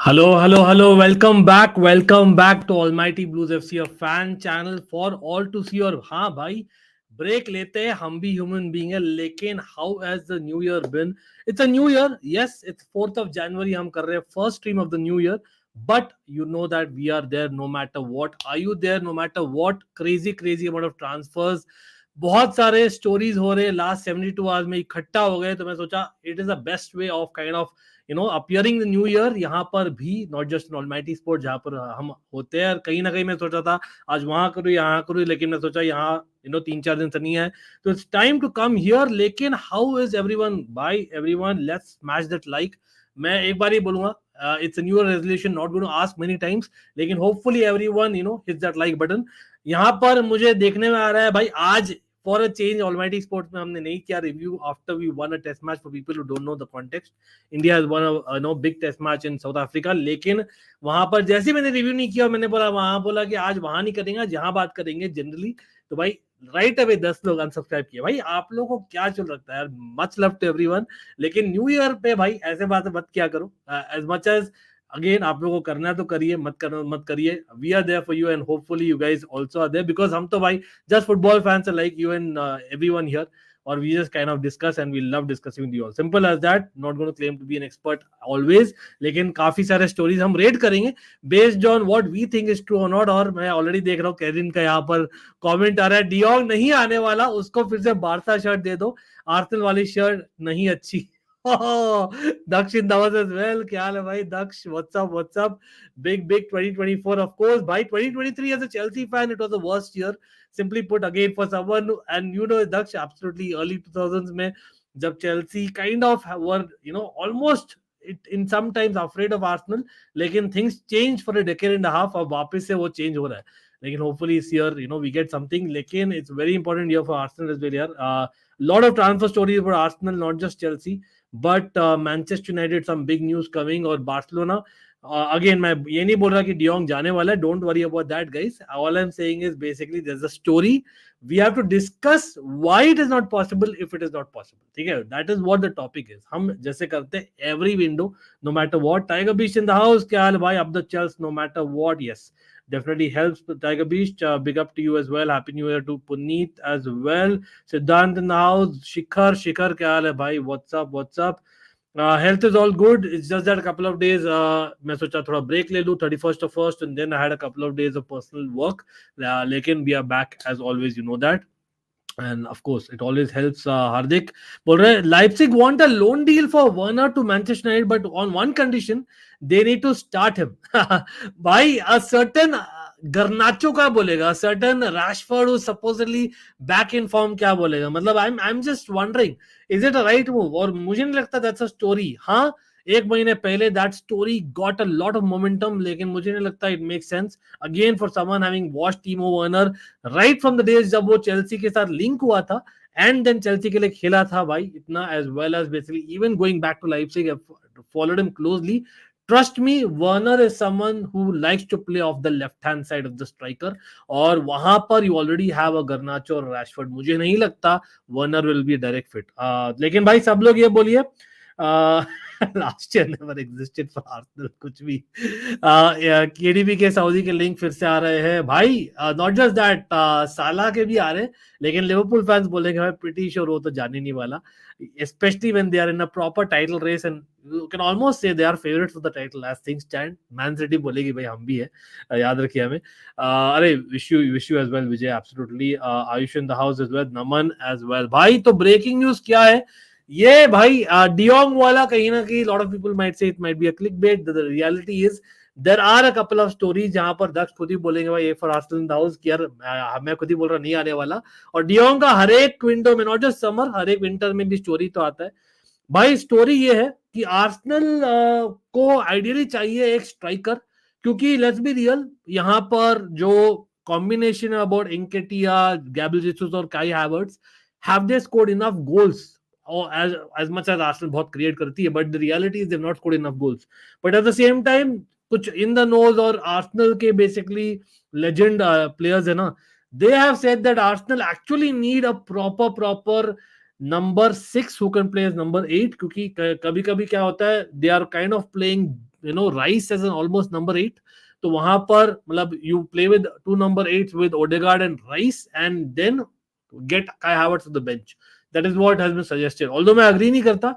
Hello. Welcome back to Almighty Blues FC, a fan channel for all to see. और हाँ भाई, break लेते हैं, हम भी ह्यूमन बीइंग है, लेकिन how has the new year been? It's a new year, yes, it's 4th of January, हम कर रहे हैं first stream of the new year, but you know that we are there no matter what. Are you there no matter what? Crazy amount of transfers, बहुत सारे stories हो रहे last 72 hours में इकट्ठा हो गए, तो मैं सोचा it is the best way of kind of appearing the new year यहाँ पर भी, नॉट जस्ट ऑलमाइटी स्पोर्ट जहाँ पर हम होते हैं। कहीं ना कहीं मैं सोचा था आज वहां करूँ यहाँ करूँ, लेकिन मैं सोचा यहाँ 3-4 दिन से नहीं है, तो it's time to come here. लेकिन how is everyone? Bye everyone, let's smash that like. मैं एक बार ही बोलूंगा, it's a new year resolution, not going to ask many times, लेकिन hopefully everyone hits that like button. यहाँ पर मुझे देखने में आ रहा है भाई, आज for a change almighty sports में हमने नहीं किया review after we won a test match. For people who don't know the context, India has won a big test match in South Africa, लेकिन वहां पर जैसे मैंने रिव्यू नहीं किया, मैंने बोला कि आज वहां नहीं करेंगे, जहां बात करेंगे जनरली। तो भाई राइट अवे 10 लोग अनसब्सक्राइब किए। भाई आप लोगों को क्या चल रखता है यार? मच लव टू एवरीवन, लेकिन न्यू ईयर पे भाई ऐसे बातें मत किया करो। एज मच एज अगेन आप लोगों को करना है तो करिए, मत करिए। We are there for you and hopefully you guys also are there, because हम तो भाई just football fans are like you and everyone here, or we just kind of discuss and we love discussing with you all. Simple as that. Not going to claim to be an expert always, लेकिन काफी सारे stories हम rate करेंगे based on what we think is true और not. और मैं already देख रहा हूँ कैरिन का यहाँ पर कमेंट आ रहा है, डियोंग नहीं आने वाला, उसको फिर से बारसा शर्ट दे दो, आर्सेनल वाली शर्ट नहीं अच्छी। दक्ष इन दावत as well. क्या हाल है भाई दक्ष? What's up? Big 2024, of course. By 2023 as a Chelsea fan, it was the worst year. Simply put, again for someone, and Daksh, absolutely early 2000s में जब Chelsea kind of were almost in sometimes afraid of Arsenal, लेकिन things changed for a decade and a half, अब वापस से वो change हो रहा है। लेकिन hopefully this year we get something, लेकिन it's very important year for Arsenal as well यार. Lot of transfer stories for Arsenal, not just Chelsea, but Manchester United, some big news coming, और Barcelona. Again, मैं ये नहीं बोल रहा कि de Jong जाने वाला है, don't worry about that guys. All I am saying is basically there is a story, we have to discuss why it is not possible if it is not possible. ठीक है, that is what the topic is. हम जैसे करते हैं every window, no matter what. Tiger beach in the house, क्या हाल भाई? Up the Chels, no matter what, yes, definitely helps. Tiger Beach, big up to you as well. Happy New Year to Puneet as well. Siddhant in the house. Shikhar kya haal hai bhai? What's up? Health is all good. It's just that a couple of days मैं सोचा थोड़ा break ले लूँ 31st of first, and then I had a couple of days of personal work. लेकिन we are back as always, you know that. And of course, it always helps. Hardik बोल रहे Leipzig want a loan deal for Werner to Manchester United, but on one condition, they need to start him. भाई a certain Garnacho क्या बोलेगा, certain Rashford who supposedly back in form क्या बोलेगा? मतलब I'm just wondering, is it a right move? और मुझे नहीं लगता that's a story. हाँ, एक महीने पहले that story got a lot of momentum, लेकिन मुझे नहीं लगता it makes sense again for someone having watched Timo Werner right from the days जब वो चेल्सी के साथ लिंक हुआ था एंड देन चेल्सी के लिए खेला था भाई इतना, as well as basically even going back to Leipzig, I've followed him closely. Trust me, Werner is someone who likes to play off the left hand side of the striker, और वहां पर you already have a Garnacho और Rashford. मुझे नहीं लगता Werner will be a direct fit. लेकिन भाई सब लोग ये बोलिए last year never existed for Arsenal, कुछ भी। केडीबी के सऊदी के लिंक फिर से आ रहे हैं भाई, नॉट जस्ट दैट, साला के भी आ रहे हैं, लेकिन लिवरपूल फैंस बोलेंगे भाई प्रीटी श्योर वो तो जाने नहीं वाला, especially when they are in a proper title race and you can almost say they are favorites for the title as things stand. Man City बोलेगी भाई हम भी है, याद रखिए हमें। अरे wish you as well Vijay, absolutely. Ayush in the house as well, Naman as well भाई। तो ब्रेकिंग न्यूज क्या है ये भाई? डियोंग वाला कहीं ना कहीं lot of people might say it might be a clickbait. The reality is there are a couple of stories जहां पर दक्ष खुद ही बोलेंगे भाई, ये for Arsenal in the house कि यार मैं खुद ही बोल रहा नहीं आने वाला। और डियोंग का हर एक विंडो में, नॉट जस्ट समर, हर एक विंटर में भी स्टोरी तो आता है भाई। स्टोरी ये है कि आर्सेनल को आइडियली चाहिए एक स्ट्राइकर, क्योंकि लेट्स बी रियल, यहाँ पर जो कॉम्बिनेशन अबाउट एंकेटिया, गैब्रियल जेसस और काई Havertz, have they scored enough goals? or as much as Arsenal बहुत create करती है, but the reality is they've not scored enough goals. But at the same time, कुछ in the nose और Arsenal के basically legend players है ना, they have said that Arsenal actually need a proper number 6 who can play as number 8, क्योंकि कभी-कभी क्या होता है, they are kind of playing Rice as an almost number 8, तो वहां पर मतलब you play with 2 number 8 with Odegaard and Rice and then get Kai Havertz to the bench. That is what has been suggested, although मैं agree नहीं करता.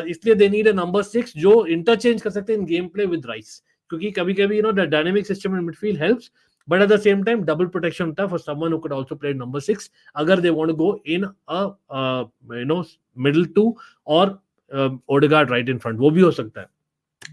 इसलिए they need a number 6 जो interchange कर सकते हैं in game play with Rice, क्योंकि कभी कभी the dynamic system in midfield helps, but at the same time double protection होता है for someone who could also play number 6 अगर they want to go in a middle 2 और Odegaard right in front, वो भी हो सकता है.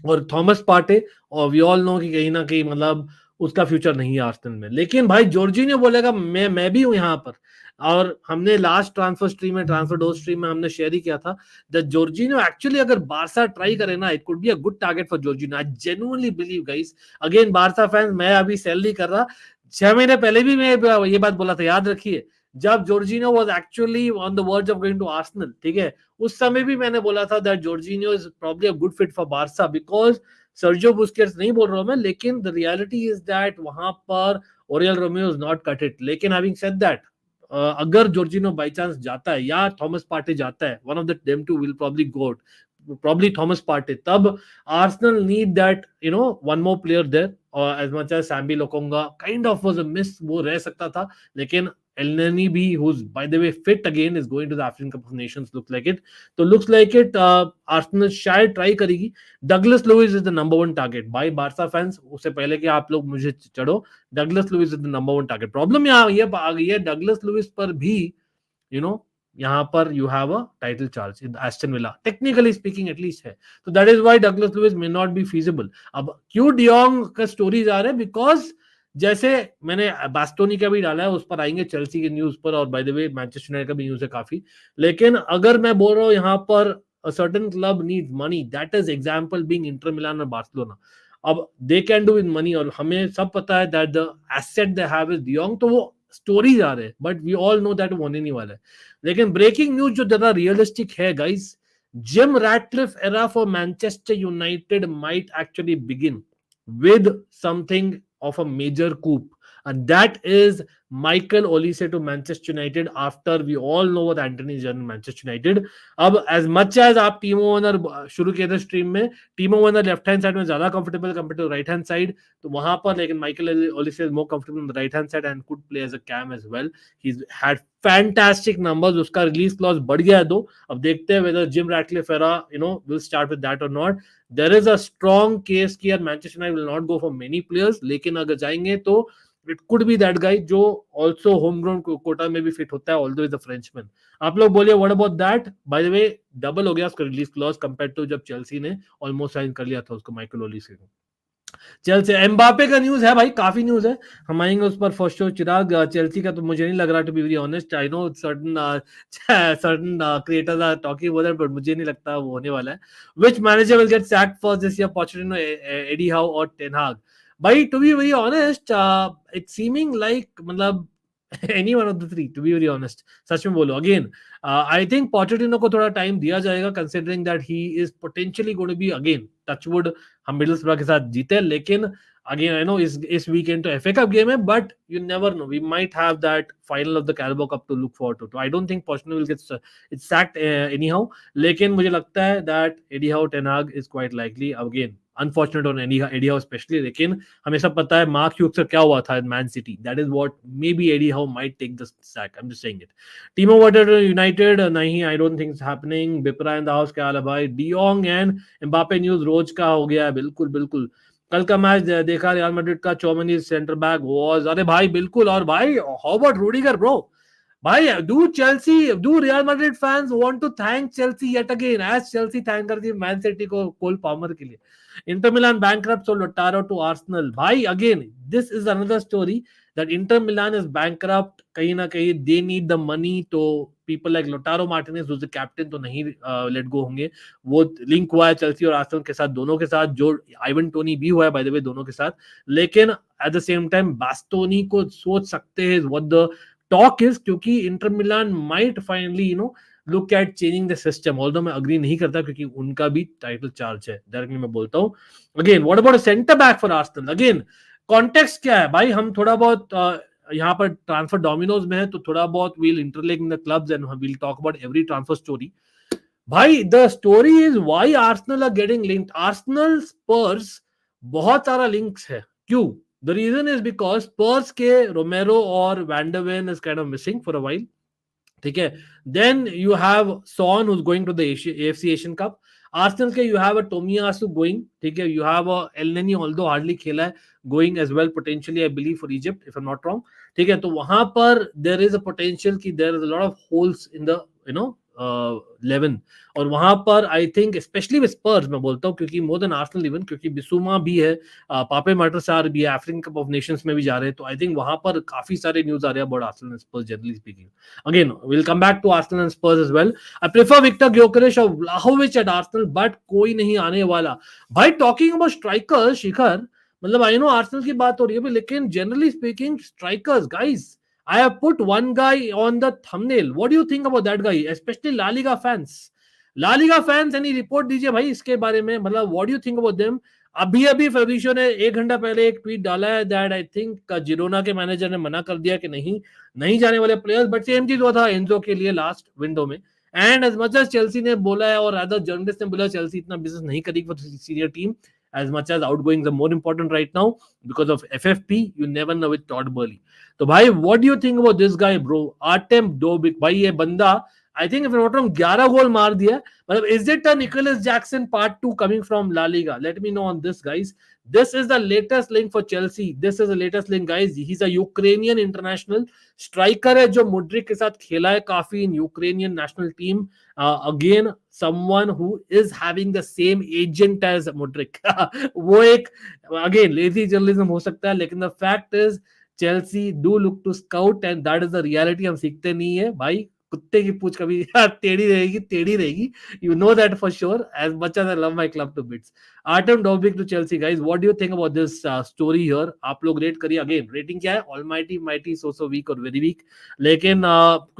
और थॉमस पार्टे, और वी ऑल नो कि कहीं ना कहीं मतलब उसका फ्यूचर नहीं है आर्सेनल में. लेकिन भाई जॉर्जिनियो बोलेगा मैं भी हूं यहाँ पर, और हमने लास्ट ट्रांसफर स्ट्रीम में, ट्रांसफर डोर स्ट्रीम में हमने शेयर ही किया था दैट जॉर्जिनियो एक्चुअली अगर बारसा ट्राई करे ना, it could be a good target for Jorginho. I genuinely believe guys, again Barca fans, मैं अभी सेल नहीं कर रहा, 6 महीने पहले भी मैं ये बात बोला था, याद रखिए, जब Jorginho was actually on the verge of going to Arsenal, ठीक है, उस समय भी मैंने बोला था that Jorginho is probably a good fit for Barca, because Sergio Busquets नहीं बोल रहा हूं मैं, लेकिन द रियलिटी इज दैट वहां पर Oriol Romeu is not cut it. लेकिन हैविंग सेड दैट, अगर जॉर्जिनो बाई चांस जाता है या थॉमस पार्टे जाता है, one of the them two will probably go, probably Thomas Partey, तब Arsenal need that one more player there. और as much as Sambi Lokonga kind of was a miss, वो रह सकता था, लेकिन एलनेनी भी, who's by the way fit again, is going to the African Cup of Nations, looks like it. तो looks like it, Arsenal शायद try करेगी. Douglas Luiz is the number 1 target. भाई बारसा फैंस, उससे पहले कि आप लोग मुझे चढ़ो, Douglas Luiz is the number 1 target. Problem यहाँ ये आ गई है, डगलस लुइस पर भी यहाँ पर you have a title charge in Aston Villa, technically speaking at least है, तो that is why Douglas Luiz may not be feasible. अब क्यों डियोंग का स्टोरीज आ रहे हैं, बिकॉज जैसे मैंने बास्टोनी का भी डाला है, उस पर आएंगे, चेल्सी के न्यूज पर, और bye the way Manchester United का भी न्यूज है काफी. लेकिन अगर मैं बोल रहा हूँ यहाँ पर a certain club needs money, that is example being Inter Milan और Barcelona. अब they can do with money, और हमें सब पता है that the asset they have is De Jong, तो वो स्टोरीज आ रहे हैं, but we all know that होने नहीं वाला है. लेकिन ब्रेकिंग न्यूज जो ज्यादा रियलिस्टिक है guys, Jim Ratcliffe era for Manchester United might actually begin with something of a major coup, and that is Michael Olise to Manchester United after we all know what Anthony is done in Manchester United. अब as much as आप टीमो Werner शुरू किए थे stream में, Timo Werner left hand side में ज्यादा comfortable compare to right hand side, तो वहां पर लेकिन Michael Olise is more comfortable on the right hand side and could play as a CAM as well. He had fantastic numbers, उसका release clause बढ़ गया है 2. अब देखते हैं whether Jim Ratcliffe era will start with that or not. There is a strong case कि यार Manchester United will not go for many players, लेकिन अगर जाएंगे तो it could be that guy जो also homegrown कोटा में भी फिट होता है, although is a Frenchman. आप लोग बोलिए what about that? By the way, double हो गया उसका रिलीज क्लॉज कंपेयर टू जब चेल्सी ने ऑलमोस्ट साइन कर लिया था उसको माइकल ओलिसे को. चेल्सी एम्बापे का न्यूज है भाई, काफी न्यूज है, हम आएंगे उस पर फर्स्ट शो. चिराग, चेल्सी का तो मुझे नहीं लग रहा, to be very honest. I know certain creators are talking about that, but मुझे नहीं लगता वो होने वाला है. Which manager will get sacked first this year, Pochettino, Eddie Howe और टेन हाग? भाई to be very honest, it's seeming like मतलब any one of the three, to be very honest. सच में बोलो, again, I think Pochettino को थोड़ा time दिया जाएगा, considering that he is potentially going to be, again, touchwood, हम मिडलस्ब्रा के साथ जीते, लेकिन again I know इस weekend तो FA Cup game है, but you never know, we might have that final of the Carabao Cup to look forward to. I don't think Pochettino will get it's sacked anyhow, लेकिन मुझे लगता है that Eddie Howe, Ten Hag is quite likely. Again, unfortunate on Eddie Howe especially, लेकिन हमें सब पता है mark Hughes का क्या हुआ था in Man City. That is what maybe Eddie Howe might take the sack. I'm just saying it. Timo Werner United, नहीं, I don't think it's happening. Bipra in the house, क्या हाल है भाई? De Jong and Mbappe news रोज का हो गया है, बिल्कुल बिल्कुल. कल का मैच देखा रियल मैड्रिड का, चौमनी सेंटर बैक वाज, अरे भाई बिल्कुल. और भाई हाउ अबाउट रूडिगर ब्रो? भाई do Real Madrid fans want to thank Chelsea yet again as Chelsea thank कर दी मैन सिटी को कोल पामर के लिए. Inter Milan bankrupt, so Lautaro to Arsenal. भाई again, this is another story that Inter Milan is bankrupt. कहीं ना कहीं they need the money, तो people like Lautaro Martinez who's the captain तो नहीं let go होंगे. वो लिंक हुआ है चेल्सी और आर्सेनल के साथ, दोनों के साथ, जो आइवन टोनी भी हुआ है बाय द वे दोनों के साथ. लेकिन एट द सेम टाइम बास्टोनी को सोच सकते हैं what the talk is, क्योंकि Inter Milan might finally look at changing the system, although मैं अग्री नहीं करता क्योंकि उनका भी टाइटल चार्ज है, डायरेक्टली मैं बोलता हूं. Again what about centre back for Arsenal? Again context क्या है भाई, हम थोड़ा बहुत यहाँ पर ट्रांसफर डोमिनोज में है, तो थोड़ा बहुत we'll interlink in the clubs and we'll talk about every transfer story. भाई the story is why Arsenal are getting linked. Arsenal Spurs बहुत सारा लिंक्स है. क्यों? The reason is because Spurs के रोमेरो और Van de Ven is kind of missing for a while. ठीक है. Then you have Son who is going to the AFC Asian Cup. Arsenal के you have a Tomiyasu going. ठीक है. You have a Elneny although hardly खेला है, going as well potentially I believe for Egypt if I am not wrong. ठीक है. तो वहां पर देयर इज अ पोटेंशियल कि there is a lot of holes in the you know 11. और वहां पर I think specially with Spurs मैं बोलता हूँ, क्योंकि मोर देन आर्सेनल इवन, क्योंकि बिसुमा भी है, पापे मार्टरसार भी है, अफ्रीकन कप ऑफ नेशंस में भी जा रहे हैं. तो आई थिंक वहां पर काफी सारे न्यूज आ रहे हैं about Arsenal and Spurs generally speaking. Again, we'll come back to Arsenal and Spurs as well. I prefer Victor Gyokeres or Vlahovic at Arsenal, but कोई नहीं आने वाला. भाई talking about strikers, शिखर, मतलब I know Arsenal की बात हो रही है, लेकिन generally speaking, strikers, guys, I have put one guy on the thumbnail. What do you think about that guy, especially La Liga fans? La Liga fans, any report दीजिए भाई इसके बारे में. मतलब what do you think about them? अभी अभी फेब्रिशियो ने 1 घंटा पहले एक ट्वीट डाला है दैट आई थिंक जिरोना के मैनेजर ने मना कर दिया कि नहीं जाने वाले प्लेयर्स. बट सेम चीज हुआ था एंजो के लिए लास्ट विंडो में. And as much as Chelsea ने बोला है और अदर जर्नलिस्ट ने बोला चेल्सी इतना बिजनेस नहीं करेगी for senior team as much as outgoings are more important right now because of FFP. You never know with Todd Burley. तो भाई what do you think about this guy bro? Artem Dovbyk. भाई ये बंदा I think if I'm not wrong 11 गोल मार दिया. मतलब is it a Nicholas Jackson part 2 coming from La Liga? Let me know on this, guys. This is the latest link for Chelsea. This is the latest link, guys. He's a Ukrainian international striker है जो Mudryk के साथ खेला है काफी in Ukrainian national team. Again, someone who is having the same agent as Mudrik. वो एक again lazy journalism हो सकता है, लेकिन the fact is Chelsea do look to scout and that is the reality. हम सीखते नहीं है भाई. कुत्ते की पूछ कभी टेढ़ी रहेगी. You know that for sure. As much as I love my club to bits. Artem Dovbyk to Chelsea, guys. What do you think about this story here? आप लोग रेट करिए. Again, रेटिंग क्या है? Almighty, mighty, so weak और very weak. लेकिन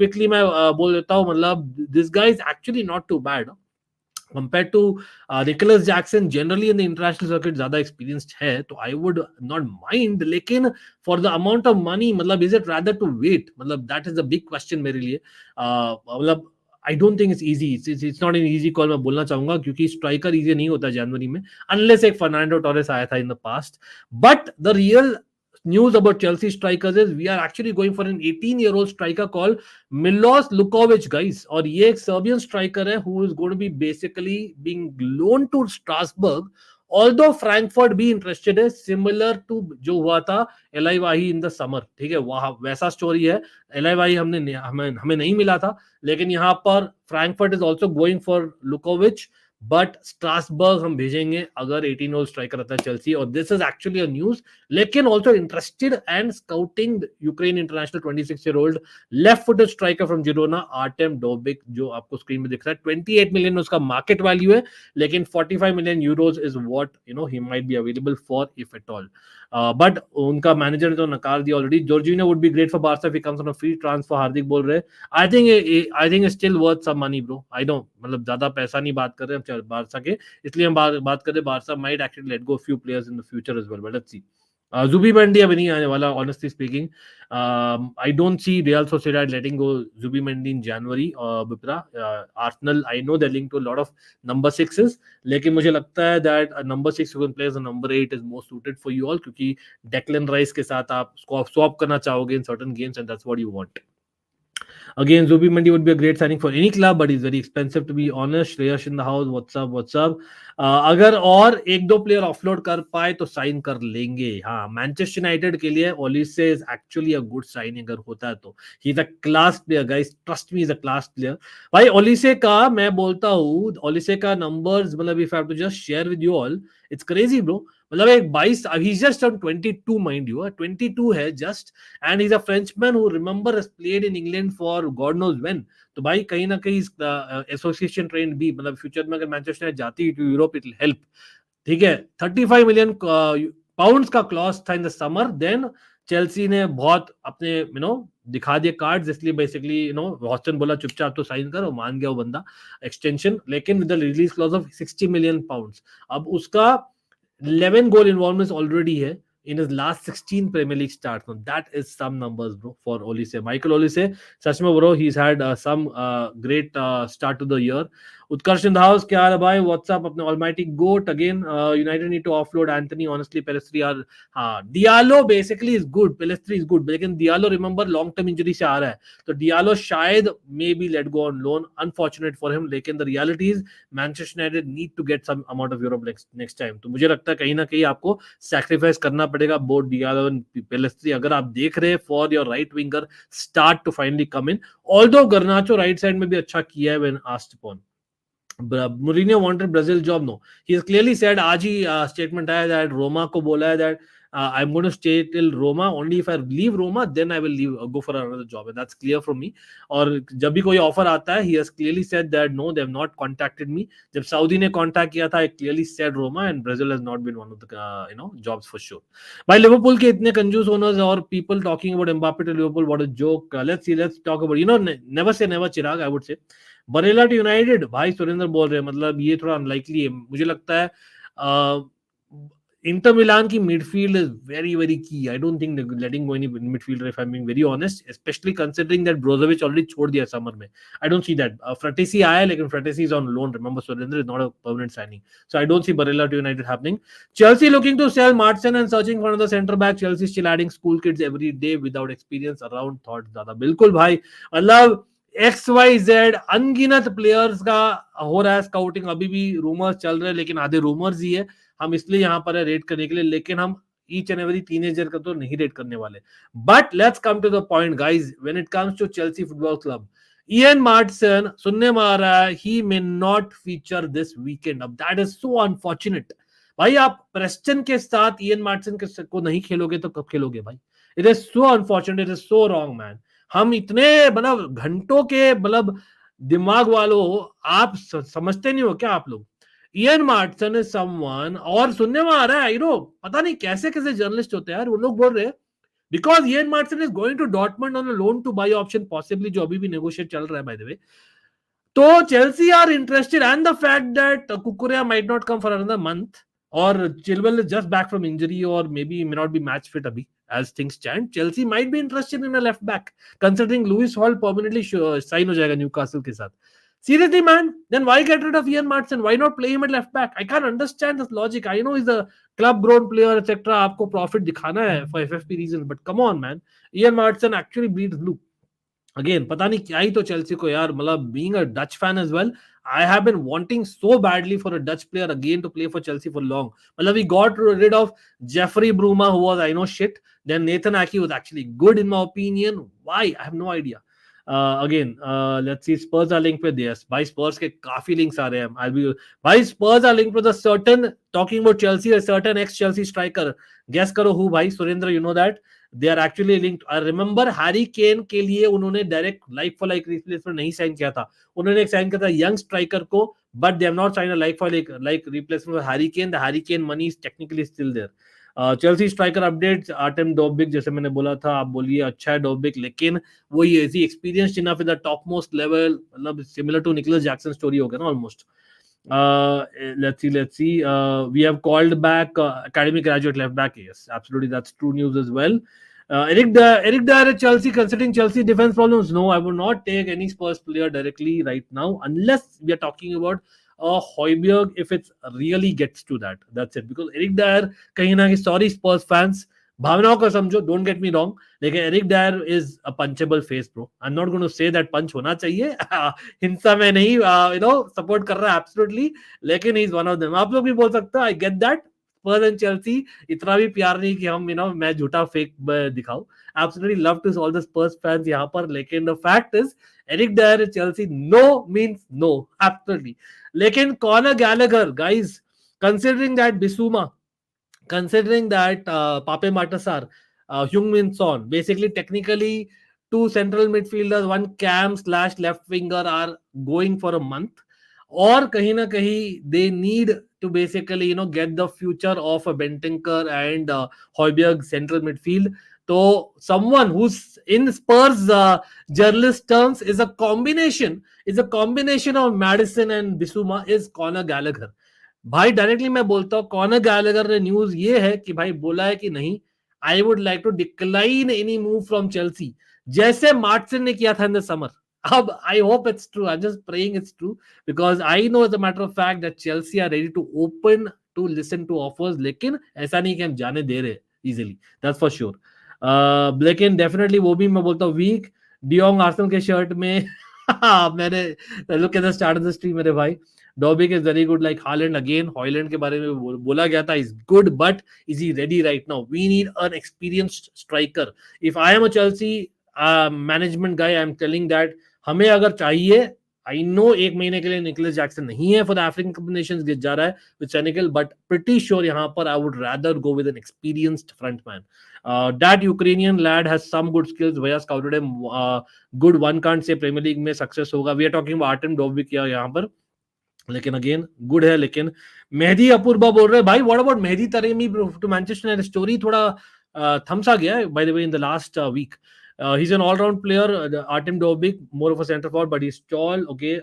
quickly मैं बोल देता हूँ, मतलब this guy is actually not too bad. Compared to Nicholas Jackson, generally in the international circuit ज्यादा experienced है, तो I would not mind. लेकिन for the amount of money, मतलब is it rather to wait? मतलब that is the big question मेरे लिए. मतलब I don't think it's easy. It's not an easy call मैं बोलना चाहूंगा, क्योंकि स्ट्राइकर इजी नहीं होता जनवरी में, unless एक फर्नांडो टोरेस आया था in the past. But the real news about Chelsea strikers is we are actually going for an 18-year-old striker called Milos Lukovic, guys. और ये एक Serbian striker है who is going to be basically being loaned to Strasbourg. Although Frankfurt भी interested है, similar to जो हुआ था ally Wahi in the summer. ठीक है, वहाँ वैसा स्टोरी है. एलाई वाही हमें नहीं मिला था, लेकिन यहाँ पर Frankfurt is also going for Lukovic. But Strasbourg हम भेजेंगे अगर 18 ओल्ड स्ट्राइकर रहता है चेल्सी. और this is actually a news, लेकिन also interested and scouting Ukraine international 26-year-old left footed striker from Girona Artem Dovbyk, जो आपको स्क्रीन में दिख रहा है. 28 मिलियन उसका मार्केट वैल्यू है, लेकिन 45 million euros is what he might be available for if at all. But उनका मैनेजर ने तो नकार दिया already. Jorginho would be great for Barca if he comes on a free transfer, Hardik बोल रहे हैं. I think still worth some money bro. I don't, मतलब ज्यादा पैसा नहीं बात कर रहे हैं बार्सा के, इसलिए हम बात कर रहे हैं. Barca might actually let go few players in the future as well, but let's see. Zubimendi अभी नहीं आने वाला, honestly speaking. I don't see Real Sociedad letting go Zubimendi in January. Bipra, Arsenal I know they link to lot of number 6s, लेकिन मुझे लगता है that number 6 who can play as a number 8 is more suited for you all, क्योंकि Declan rice के साथ आप swap करना चाहोगे in certain games and that's what you want. Again, Zubi Mandi would be a great signing for any club, but he's very expensive to be honest. Shreyash in the house, what's up? अगर और एक दो player offload कर पाए तो sign कर लेंगे. हाँ, मैनचेस्टर यूनाइटेड के लिए Olise is actually a good signing अगर होता है तो. He is a class player guys, trust me, is a class player. भाई ओलिसे का मैं बोलता हूँ, ओलिसे का नंबर्स, मतलब if I have to just share with you all, it's crazy bro. मतलब एक 22, ही जस्ट 22 माइंड यू, 22 है just. And is a Frenchman who remember has played in England for God knows when. तो भाई कहीं ना कहीं association trend भी, मतलब फ्यूचर में अगर मैनचेस्टर जाती to Europe it will help. ठीक है, 35 मिलियन पाउंड्स का क्लॉज था in the summer. Then Chelsea ने बहुत अपने दिखा दिए कार्ड्स, इसलिए बेसिकली हॉस्टन बोला चुपचाप तो साइन कर, और मान गया वो बंदा एक्सटेंशन, लेकिन with the release clause of 60 million pounds. अब उसका 11 goal involvements already है in his last 16 Premier League starts. So that is some numbers, bro, for Olise. Michael Olise, सच में bro, he's had some great start to the year. Utkarsh how's क्या हाल है भाई, what's up अपने almighty GOAT again, United need to offload Antony honestly, Pellistri are, हाँ Diallo basically is good, Pellistri is good, लेकिन Diallo remember long term injury से आ रहा है, तो डियालो शायद may be let go on loan, unfortunate for him, लेकिन the reality is Manchester United need to get some amount of Europe next time, तो मुझे लगता है कहीं ना कहीं आपको सैक्रिफाइस करना पड़ेगा बोथ डियालो एंड पेलेस्ट्री, अगर आप देख रहे हैं for your right winger start to finally come in, although Garnacho right side में भी अच्छा किया है when asked upon. Mourinho wanted Brazil job. No, he has clearly said, आज ही statement आया that Roma को बोला है that I'm going to stay till Roma, only if I leave Roma then I will leave, go for another job, and that's clear from me. और जब भी कोई offer आता है he has clearly said that no, they have not contacted me. जब Saudi ने contact किया था I clearly said Roma, and Brazil has not been one of the jobs for sure. भाई लिवरपूल के इतने कंजूस ओनर्स और people talking about Mbappe to Liverpool, what a joke. Let's talk about, never say never, Chirag, I would say. Barella to United, भाई सुरेंद्र बोल रहे हैं, मतलब ये थोड़ा अनलाइकली है, मुझे लगता है इंटर मिलान की midfield is very very key. I don't think letting go any midfielder, if I am being very honest, specially considering that Brozovic already छोड़ दिया समर में. आई डोंट सी दैट. फ्रेटेसी आया, लेकिन Frattesi is on loan, remember Surendra is not a permanent signing, so I don't see Barella to United happening. Chelsea looking to sell Martin and searching for another centre back. Chelsea still adding school kids every day without experience around thought. ज्यादा बिल्कुल भाई, मतलब XYZ अनगिनत players का हो रहा है scouting, अभी भी रूमर्स चल रहे हैं, लेकिन आधे रूमर्स ही है, हम इसलिए यहाँ पर है रेट करने के लिए, लेकिन हम ईच एंड एवरी टीनेजर का तो नहीं रेट करने वाले. But let's come to the point guys, when it comes to Chelsea football club, Ian Martin सुनने में आ रहा है he may not feature this weekend. अब दैट इज सो अनफॉर्चुनेट. भाई आप प्रेस्टन के साथ इयन मार्टिन को नहीं खेलोगे तो कब खेलोगे भाई? It is so unfortunate, it is so wrong man. हम इतने मतलब घंटों के मतलब दिमाग वालों, आप समझते नहीं हो क्या आप लोग? इयन मार्टिन इज समवन, और सुनने में आ रहा है पता नहीं कैसे कैसे जर्नलिस्ट होते हैं यार, वो लोग बोल रहे हैं because Ian Martin is going to Dortmund on a loan to buy option possibly, जो अभी भी नेगोशिएट चल रहा है बाय द वे, तो Chelsea are interested, and the fact that Cucurella might not come for another month, or Chilwell is just back from injury, or maybe may not be match fit abhi as things stand. Chelsea might be interested in a left back, considering Lewis Hall permanently sign ho jayega Newcastle ke sath. Seriously man, then why get rid of Ian Maatsen? Why not play him at left back? I can't understand this logic. I know he's a club grown player etc, aapko profit dikhana hai for FFP reasons, but come on man, Ian Maatsen actually bleeds blue. Again, पता नहीं क्या ही तो Chelsea को यार, मतलब being a Dutch fan as well, I have been wanting so badly for a Dutch player again to play for Chelsea for long. मतलब we got rid of Jeffrey Bruma, who was, I know, shit. Then Nathan Ake was actually good in my opinion. Why? I have no idea. Again, let's see. Spurs are linked with this. By Spurs के काफी links आ रहे हैं. I'll be. By Spurs are linked with a certain, talking about Chelsea, a certain ex-Chelsea striker. Guess करो who भाई? Surendra, you know that. They are actually linked. I remember Harry Kane के लिए उन्होंने direct like for like replacement नहीं sign किया था, उन्होंने एक साइन किया था यंग स्ट्राइकर को, but they have not sign a like for like replacement for Harry Kane. The Harry Kane money is technically still there. Chelsea striker updates, Artem Dovbyk, जैसे मैंने बोला था, आप बोलिए अच्छा है डोबिक, लेकिन वो ये is experienced enough in the top most level, मतलब similar to Nicolas Jackson story हो गया ना almost. Let's see. We have called back academy graduate left back. Yes, absolutely, that's true news as well. Eric Dyer at Chelsea, considering Chelsea defense problems. No, I would not take any Spurs player directly right now, unless we are talking about Højbjerg, if it really gets to that. That's it. Because Eric Dyer, kahin na kahin, sorry Spurs fans, भावनाओं को समझो, don't get me wrong, लेकिन Eric Dier is a punchable face bro. I'm not going to say that punch होना चाहिए, हिंसा में नहीं support कर रहा है absolutely, लेकिन he is one of them. आप लोग भी बोल सकते हो, I get that. Spurs and Chelsea इतना भी प्यार नहीं कि हम मैं झूठा फेक दिखाऊं. Absolutely love to all the Spurs fans यहाँ पर, लेकिन the fact is Eric Dyer at Chelsea, no means no, absolutely. लेकिन Conor Gallagher, guys, considering that Bissouma, considering that Pape Matasar, Heung-min Son, basically technically two central midfielders, one cam / left winger are going for a month, और कहीं ना कहीं they need to basically get the future of a Bentancur and Højbjerg central midfield. So someone who's in Spurs journalist terms is a combination of Maddison and Bissouma is Conor Gallagher. भाई directly मैं बोलता हूँ, Connor Gallagher ने news ये है कि भाई बोला है कि नहीं, I would like to decline any move from Chelsea, जैसे मार्टिन ने किया था in the summer. I hope it's true. I'm just praying it's true because I know as a matter of fact that Chelsea are ready to open to listen to offers. लेकिन ऐसा नहीं कि हम जाने दे रहे easily. That's for sure. लेकिन definitely वो भी मैं बोलता हूँ weak. डियोंग आर्सेनल के शर्ट में मैंने look at the start of the stream मेरे भाई. Dovbyk is very good like Haaland again. Haaland के बारे में बोला गया था is good but is he ready right now? We need an experienced striker. If I am a Chelsea management guy, I am telling that हमें अगर चाहिए, I know एक महीने के लिए निकोलस जैक्सन नहीं है for the African Cup Nations जा रहा है with Senegal, but pretty sure यहाँ पर I would rather go with an experienced frontman. That Ukrainian lad has some good skills. भैया scouted him good. One can't say Premier League में success होगा. We are talking about Artem Dovbyk किया यहाँ पर, लेकिन again good है. लेकिन मेहदी अपूर्वा बोल रहे भाई what about Mehdi Taremi to Manchester United. Story थोड़ा थमसा गया है by the way in the last week. He's an all-round player. Artem Dovbyk, more of a centre forward, but he's tall. Okay.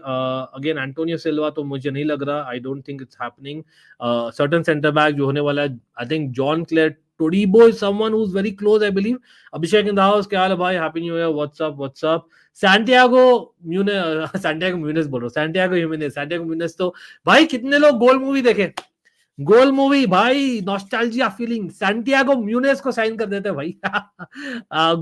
Again, Antonio Silva तो मुझे नहीं लग रहा. I don't think it's happening. Certain centre back जो होने वाला है. I think Jean-Clair Todibo is someone who's very close, I believe. Abhishek in the house. क्या हाल है भाई? Happy New Year. What's up? What's up? Santiago Munez. Santiago Munez बोल रहा हूँ. Santiago Jimenez. Santiago Munez तो भाई कितने लोग गोल मूवी देखे? गोल मूवी भाई, नॉस्टैल्जिया फीलिंग. सैंटियागो म्यूनेस को साइन कर देते हैं भाई.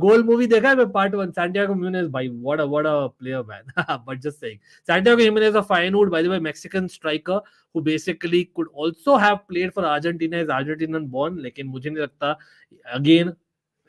गोल मूवी देखा है मैं पार्ट 1. सैंटियागो म्यूनेस भाई, what a player man. But just saying, Santiago Gimenez of Feyenoord by the way, Mexican striker who basically could also have played for Argentina, is Argentinian born. लेकिन मुझे नहीं लगता again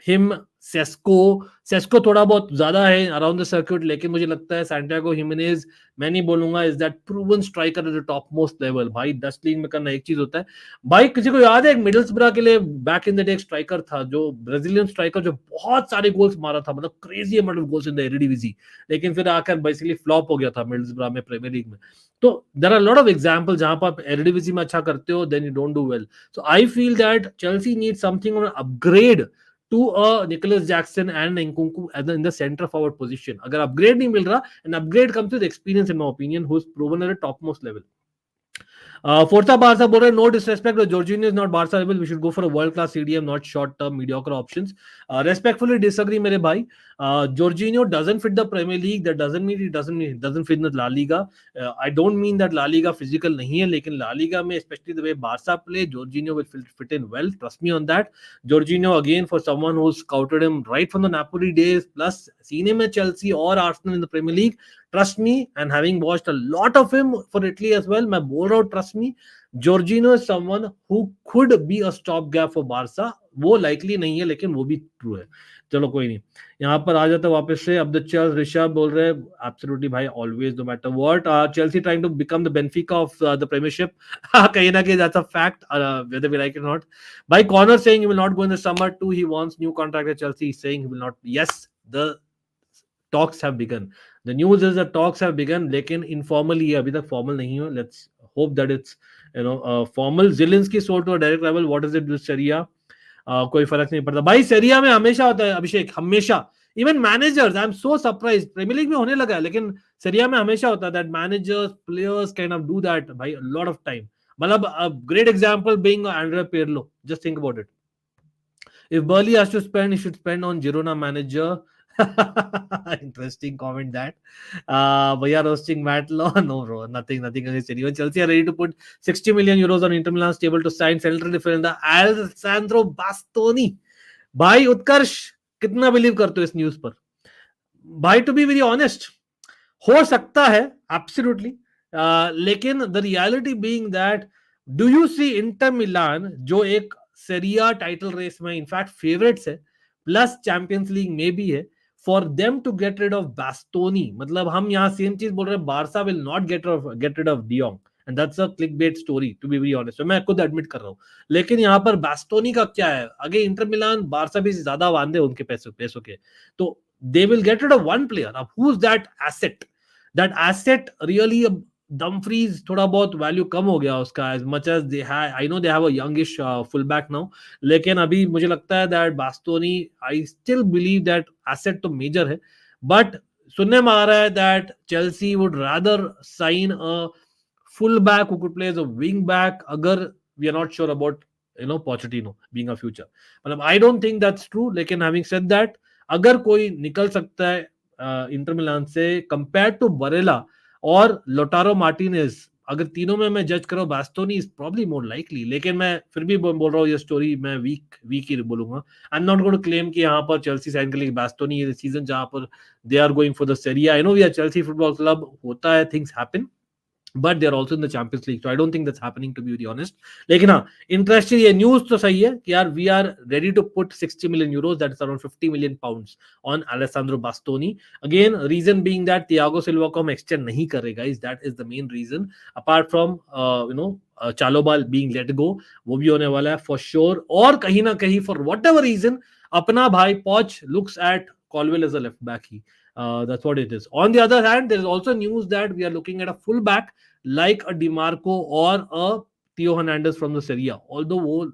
him Sesko थोड़ा बहुत ज्यादा है around the circuit, लेकिन मुझे लगता है सैंटियागो हिमेनेज मैं नहीं बोलूंगा is that proven striker at the top most level. भाई 10 लीग में करना एक चीज होता है भाई. किसी को याद है एक मिडल्सब्रा के लिए बैक इन द डे एक स्ट्राइकर था, जो ब्राजीलियन स्ट्राइकर जो बहुत सारे गोल्स मारा था, मतलब crazy amount of goals in the Eredivisie, लेकिन फिर आकर बेसिकली फ्लॉप हो गया था मिडल्सब्रा में प्रीमियर लीग में. तो there are lot of example जहां पर आप एरिडिविजी में अच्छा करते हो then you don't do well. So I feel that Chelsea need something on upgrade to a Nicholas Jackson and Nkunku in the center forward position. अगर upgrade नहीं मिल रहा, an upgrade comes with experience in my opinion, who's proven at the topmost level. Forza Barca बोल रहे, no disrespect, but Jorginho is not Barca level. We should go for a world class CDM, not short term mediocre options. Respectfully disagree मेरे भाई. Jorginho doesn't fit the Premier League. That doesn't mean he doesn't fit in the La Liga. I don't mean that La Liga physical नहीं है, लेकिन La Liga में especially the way Barca play, Jorginho will fit in well. Trust me on that. Jorginho again for someone who scouted him right from the Napoli days, plus seen him at Chelsea or Arsenal in the Premier League. Trust me, and having watched a lot of him for Italy as well, मैं बोल रहा हूँ trust me, Jorginho is someone who could be a stopgap for Barca. वो likely नहीं है, लेकिन वो भी true है. चलो कोई नहीं, यहाँ पर आ जाता वापस से. अब द चर्च ऋषभ बोल रहे एब्सोल्युटली भाई, always no matter what. Chelsea trying to become the Benfica of the Premiership. कहीं ना कहीं that's a fact, whether we like it or not. By Conor saying he will not go in the summer too, he wants new contract at Chelsea. He's saying he will not. Yes, the talks have begun. The news is that talks have begun, लेकिन informally अभी तक formal नहीं हो. Let's hope that it's formal. Zelensky sold to a direct rival. What is it with Serie? कोई फर्क नहीं पड़ता भाई. सेरिया में हमेशा होता है अभिषेक, हमेशा. Even managers, I am so surprised, Premier League में होने लगा है, लेकिन सेरिया में हमेशा होता है that managers players kind of do that भाई अ लॉट ऑफ टाइम. मतलब a great example being Andre Pirlo. Just think about it. If Burley has to spend, he should spend on Girona manager. Interesting comment that. We are roasting Matt Law. No, bro, nothing against anyone. Chelsea are ready to put 60 million euros on Inter Milan's table to sign central defender Alessandro Bastoni. भाई उत्कर्ष, कितना believe करते हो इस news पर? भाई to be very honest, हो सकता है एब्सोल्युटली, लेकिन the reality being that do you see Inter Milan जो एक सेरिया टाइटल रेस में इनफैक्ट फेवरेट्स है, प्लस चैंपियंस लीग में भी है, for them to get rid of Bastoni. मतलब हम यहाँ सेम चीज बोल रहे हैं, Barca will not get rid of de Jong, and that's a clickbait story to be very honest. मैं खुद एडमिट कर रहा हूँ, लेकिन यहाँ पर बास्टोनी का क्या है, आगे इंटर मिलान बारसा भी ज्यादा वांदे उनके पैसों के, तो they will get rid of one player. Now who's that asset? That asset really, Dumfries थोड़ा बहुत वैल्यू कम हो गया उसका, as much as they have, I know they have a youngish fullback now, लेकिन अभी मुझे लगता है that Bastoni, I still believe that asset तो major है, but सुनने में आ रहा है that Chelsea would rather sign a fullback who could play as a wing back, अगर we are not sure about Pochettino being a future. मतलब I don't think that's true, लेकिन having said that, अगर कोई निकल सकता है Inter Milan से compare to Barela और लोटारो मार्टिनेज, अगर तीनों में मैं जज करूं बास्टोनी इज प्रॉब्ली मोर लाइकली, लेकिन मैं फिर भी बोल रहा हूँ ये स्टोरी मैं वीक ही बोलूंगा. I am not going to claim कि यहाँ पर चेल्सी साइन के लिए बास्टोनी ये सीजन जहां पर they are going for the Serie A. I know we are Chelsea football Club, होता है, things happen, but they're also in the Champions League, so I don't think that's happening, to be very honest. लेकिन हाँ, interesting ये news तो सही है कि यार we are ready to put 60 million euros, that is around 50 million pounds on Alessandro Bastoni. Again, reason being that Thiago Silva को हम extend नहीं कर रहे guys, that is the main reason. Apart from Chalobah being let go, वो भी होने वाला है for sure. और कहीं ना कहीं for whatever reason अपना भाई Poch looks at Colwill as a left back he. That's what it is. On the other hand, there is also news that we are looking at a full back like a DiMarco or a Theo Hernandez from the Serie A. Although वो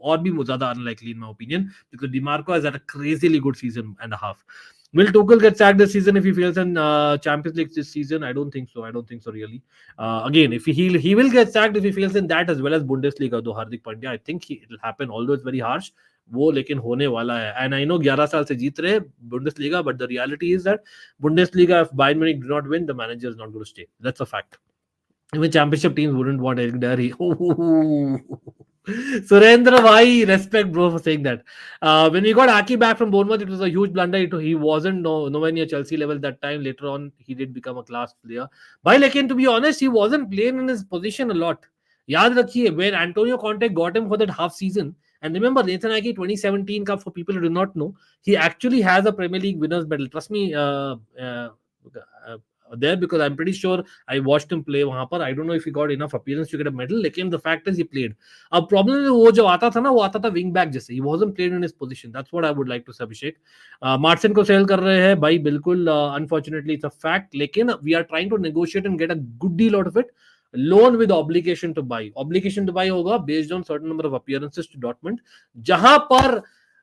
और भी ज़्यादा unlikely in my opinion, because DiMarco has had a crazily good season and a half. Will Tuchel get sacked this season if he fails in Champions League this season? I don't think so. I don't think so really. Again, if he will get sacked if he fails in that as well as Bundesliga. Though Hardik Pandya, I think it will happen. Although it's very harsh, वो लेकिन होने वाला है. And I know 11 साल से जीत रहे Bundesliga, but the reality is that Bundesliga, if Bayern Munich do not win, the manager is not going to stay. That's a fact. Even championship teams wouldn't want Eric Dyer. Surendra bhai, respect bro for saying that. When we got Aki back from Bournemouth, it was a huge blunder. He wasn't nowhere near Chelsea level that time. Later on, he did become a class player. Bhai, lekin to be honest, he wasn't playing in his position a lot. याद रखिए, when Antonio Conte got him for that half season, and remember Nathan Ake 2017 Cup, for people who do not know, he actually has a Premier League winners medal. Trust me, there, because I'm pretty sure I watched him play वहां पर. I don't know if he got enough appearance to get a medal, लेकिन the fact is he played. अब problem है वो जो आता था ना, वो आता था wing back जैसे. He wasn't played in his position. That's what I would like to say, Abhishek. Martin को sell कर रहे हैं भाई, बिल्कुल. Unfortunately it's a fact, लेकिन we are trying to negotiate and get a good deal out of it. Loan with obligation to buy. Obligation to buy होगा based on certain number of appearances to Dortmund, जहां पर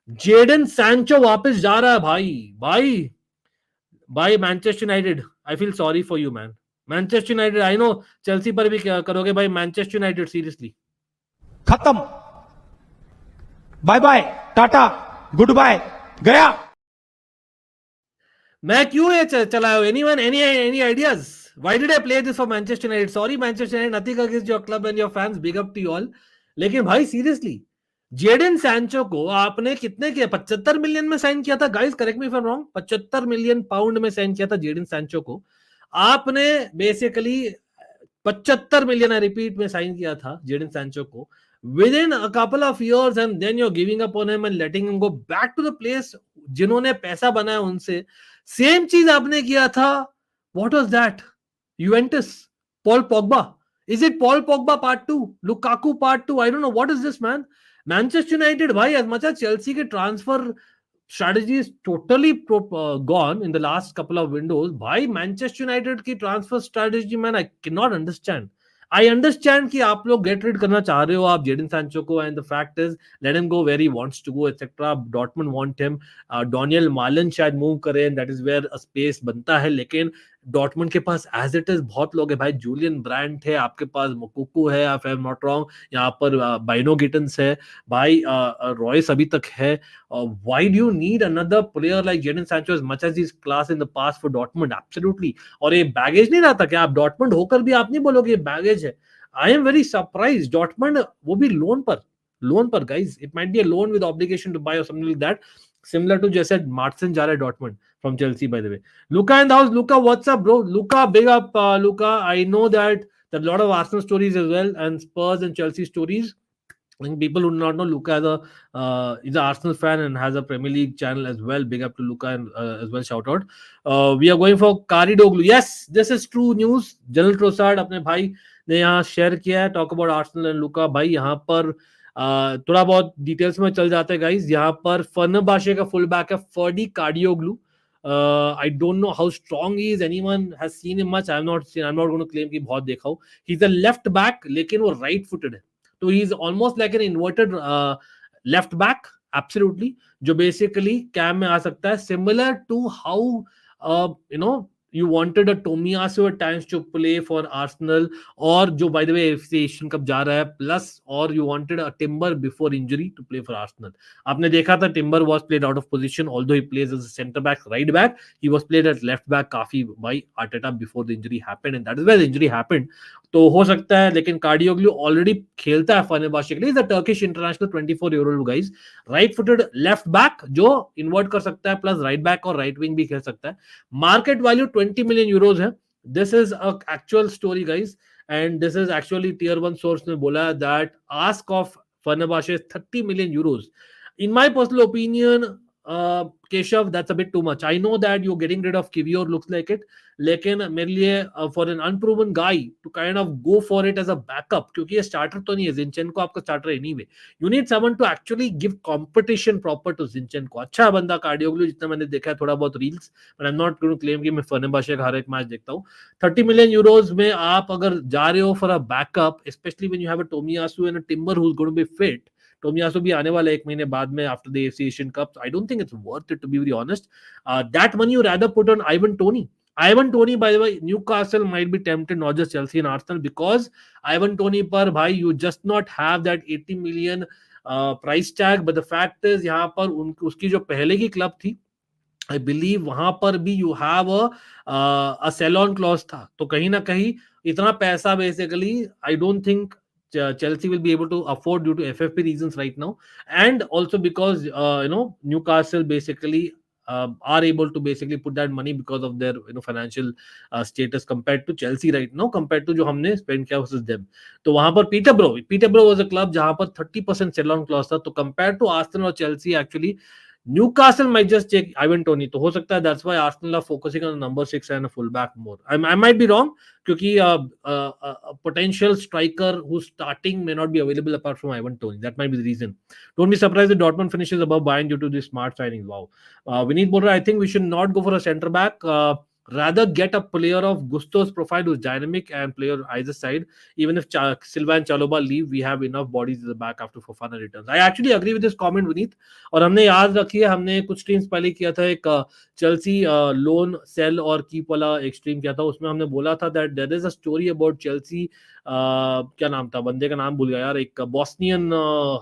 Jadon Sancho वापस जा रहा है भाई Manchester United. I feel sorry for you man. Manchester United, I know Chelsea पर भी क्या करोगे भाई. मैनचेस्टर यूनाइटेड सीरियसली खत्म, bye bye, tata, goodbye, गया. मैं क्यों ये चलाया? Anyone, any ideas? Why did I play this for Manchester United? Sorry Manchester United, nothing against your club and your fans, big up to you all. लेकिन भाई seriously Jadon Sancho को आपने कितने किया? 75 मिलियन में साइन किया था guys, correct me if I am wrong. 75 million pound में साइन किया था जेडन सैंचो को आपने. बेसिकली 75 मिलियन, आई रिपीट, में साइन किया था जेडन सैंचो को within a couple of years, and then you're giving up on him and letting him go back to the place जिन्होंने पैसा बनाया उनसे. सेम चीज आपने किया था. What was that? Juventus, Paul Pogba. Is it Paul Pogba part 2? Lukaku part 2? I don't know. What is this, man? Manchester United, bhai, as much as Chelsea ke transfer strategy is totally gone in the last couple of windows, bhai, Manchester United ki transfer strategy, man, I cannot understand. I understand कि आप लोग get rid करना चाह रहे हो आप Jadon Sancho को, and the fact is let him go where he wants to go, etc. Dortmund want him. Daniel Malen शायद move करे, and that is where a space बनता है. लेकिन डॉटमंड के पास एज इट इज बहुत लोग है भाई. जूलियन ब्रांट है आपके पास, मोकुकू है, if I am not wrong, यहाँ पर बाइनो गिटन्स है भाई, रॉयस अभी तक है. Why do you need another player like Jadon Sancho as much as his class in the past for Dortmund? Absolutely. और ये बैगेज नहीं रहता क्या? आप डॉटमंड होकर भी आप नहीं बोलोगे ये बैगेज है. I am very surprise. Dortmund, वो भी लोन पर guys. It might be a loan with obligation to buy और something like that, similar to जैसे मार्टिन जा रहा है Dortmund from Chelsea, by the way. Luca in the house. Luca, what's up, bro? Luca, big up, Luca. I know that there are a lot of Arsenal stories as well, and Spurs and Chelsea stories. I think people who do not know, Luca is an Arsenal fan and has a Premier League channel as well. Big up to Luca and as well, shout out. We are going for Kari Doglu. Yes, this is true news. General Trossard अपने भाई ने यहाँ share किया है. Talk about Arsenal and Luca. भाई यहाँ पर थोड़ा बहुत डिटेल्स में चल जाते हैं गाइज. यहाँ पर फर्नबाशे का फुल बैक है फर्डी कार्डियोग्लू. I don't know how strong he is. Anyone has seen him much? I'm not going to claim कि बहुत देखा हूँ. He's a left back, लेकिन वो right footed है. तो he's almost like an inverted left back, absolutely, जो basically cam में आ सकता है. Similar to how You wanted a Tomiyasu at times to play for Arsenal, or जो by the way FC Asian Cup जा रहा है, plus or you wanted a Timber before injury to play for Arsenal. आपने देखा था Timber was played out of position, although he plays as a centre back, right back. He was played at left back काफी by Arteta before the injury happened, and that is where the injury happened. तो हो सकता है, लेकिन कार्डियोग्लू already खेलता है Fenerbahce के लिए. Is a Turkish international 24-year-old guys, right footed left back जो इन्वर्ट कर सकता है, प्लस राइट बैक और राइट विंग भी खेल सकता है. मार्केट वैल्यू 20 million euros है. This is a actual story guys, and this is actually tier 1 source ने बोला that ask of Fenerbahce 30 million euros. In my personal opinion, Keshav, that's a bit too much. I know that you're getting rid of Kivior, looks like it. लेकिन मेरे लिए for an unproven guy to kind of go for it as a backup, क्योंकि ये starter तो नहीं है. Zinchenko आपका starter है anyway. You need someone to actually give competition proper to Zinchenko. अच्छा बंदा कार्डियोग्लू, जितना मैंने देखा है थोड़ा बहुत reels, but I'm not going to claim कि मैं फनेरबाचे का हर एक मैच देखता हूँ. 30 million euros में आप अगर जा रहे हो for a backup, especially when you have a Tomiyasu and a Timber who's going to be fit. Tomiyasu भी आने वाला 1 महीने बाद में after the AFC Asian Cup. I don't think it's worth it, to be very honest. That money you rather put on Ivan Toney. Ivan Toney, by the way, Newcastle might be tempted, not just Chelsea and Arsenal, because Ivan Toney पर भाई you just not have that 80 million price tag. But the fact is यहाँ पर उसकी जो पहले की club थी, I believe वहां पर भी you have a sell on clause था. तो कहीं ना कहीं इतना पैसा basically I don't think Chelsea will be able to afford due to FFP reasons right now, and also because Newcastle basically are able to basically put that money because of their financial status compared to Chelsea right now, compared to जो हमने spend किया versus them. तो वहां पर Peterborough was a club जहां पर 30% sell on clause था. तो compared to Arsenal और Chelsea, actually Newcastle might just take Ivan Toney. तो हो सकता है that's why Arsenal are focusing on number 6 and a fullback more. I might be wrong, क्योंकि a potential striker who's starting may not be available apart from Ivan Toney. That might be the reason. Don't be surprised if Dortmund finishes above Bayern due to this smart signings. Wow. Vinit Bora, I think we should not go for a centre back. Rather get a player of Gusto's profile who's dynamic and player either side. Even if Silva and Chalobah leave, we have enough bodies in the back after Fofana returns. I actually agree with this comment, Vinit. और हमने याद रखी है, हमने कुछ streams पहले किया था, एक चेल्सी लोन सेल और कीप वाला एक स्ट्रीम किया था. उसमें हमने बोला था that there is a story about Chelsea, क्या नाम था बंदे का, नाम भूल गया यार, एक बॉस्नियन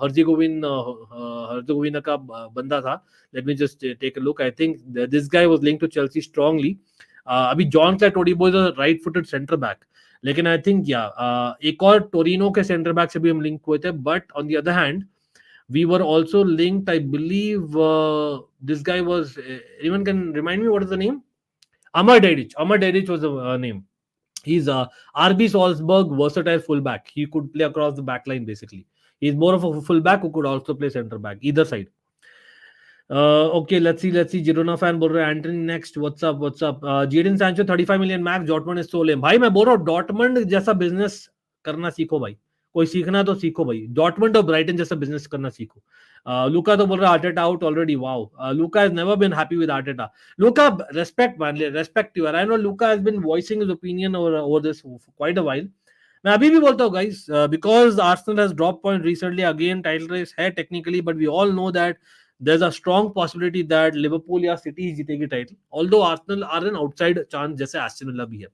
हर्जेगोविना का बंदा था. Let me just take a look. I think this guy was linked to Chelsea strongly. अभी Jean-Clair Todibo is a right footed centre back, लेकिन आई थिंक एक और टोरिनो के सेंटर बैक से भी हम लिंक हुए थे. But on the other hand we were also linked, I believe this guy was anyone can remind me what is the name? Amar Dedic was the name. He's RB Salzburg versatile fullback. He could play across the back line basically. He's more of a fullback who could also play center back, either side. Okay, let's see. Girona fan बोल रहे हैं Anthony next. What's up? Jadon Sancho 35 million max. Dortmund is so lame. भाई मैं बोल रहा हूँ Dortmund जैसा business करना सीखो भाई. कोई सीखना तो सीखो भाई. Dortmund और Brighton जैसा बिजनेस करना सीखो. Luka तो बोल रहा है Arteta out already. Wow. Luka has never been happy with Arteta. Luka, respect you. I know Luka has been voicing his opinion over this for quite a while. मैं अभी भी बोलता हूँ guys, because Arsenal has dropped point recently. Again, title race है technically, but we all know that there's a strong possibility that Liverpool या City जीतेगी title. Although Arsenal are an outside chance जैसे Aston Villa भी है.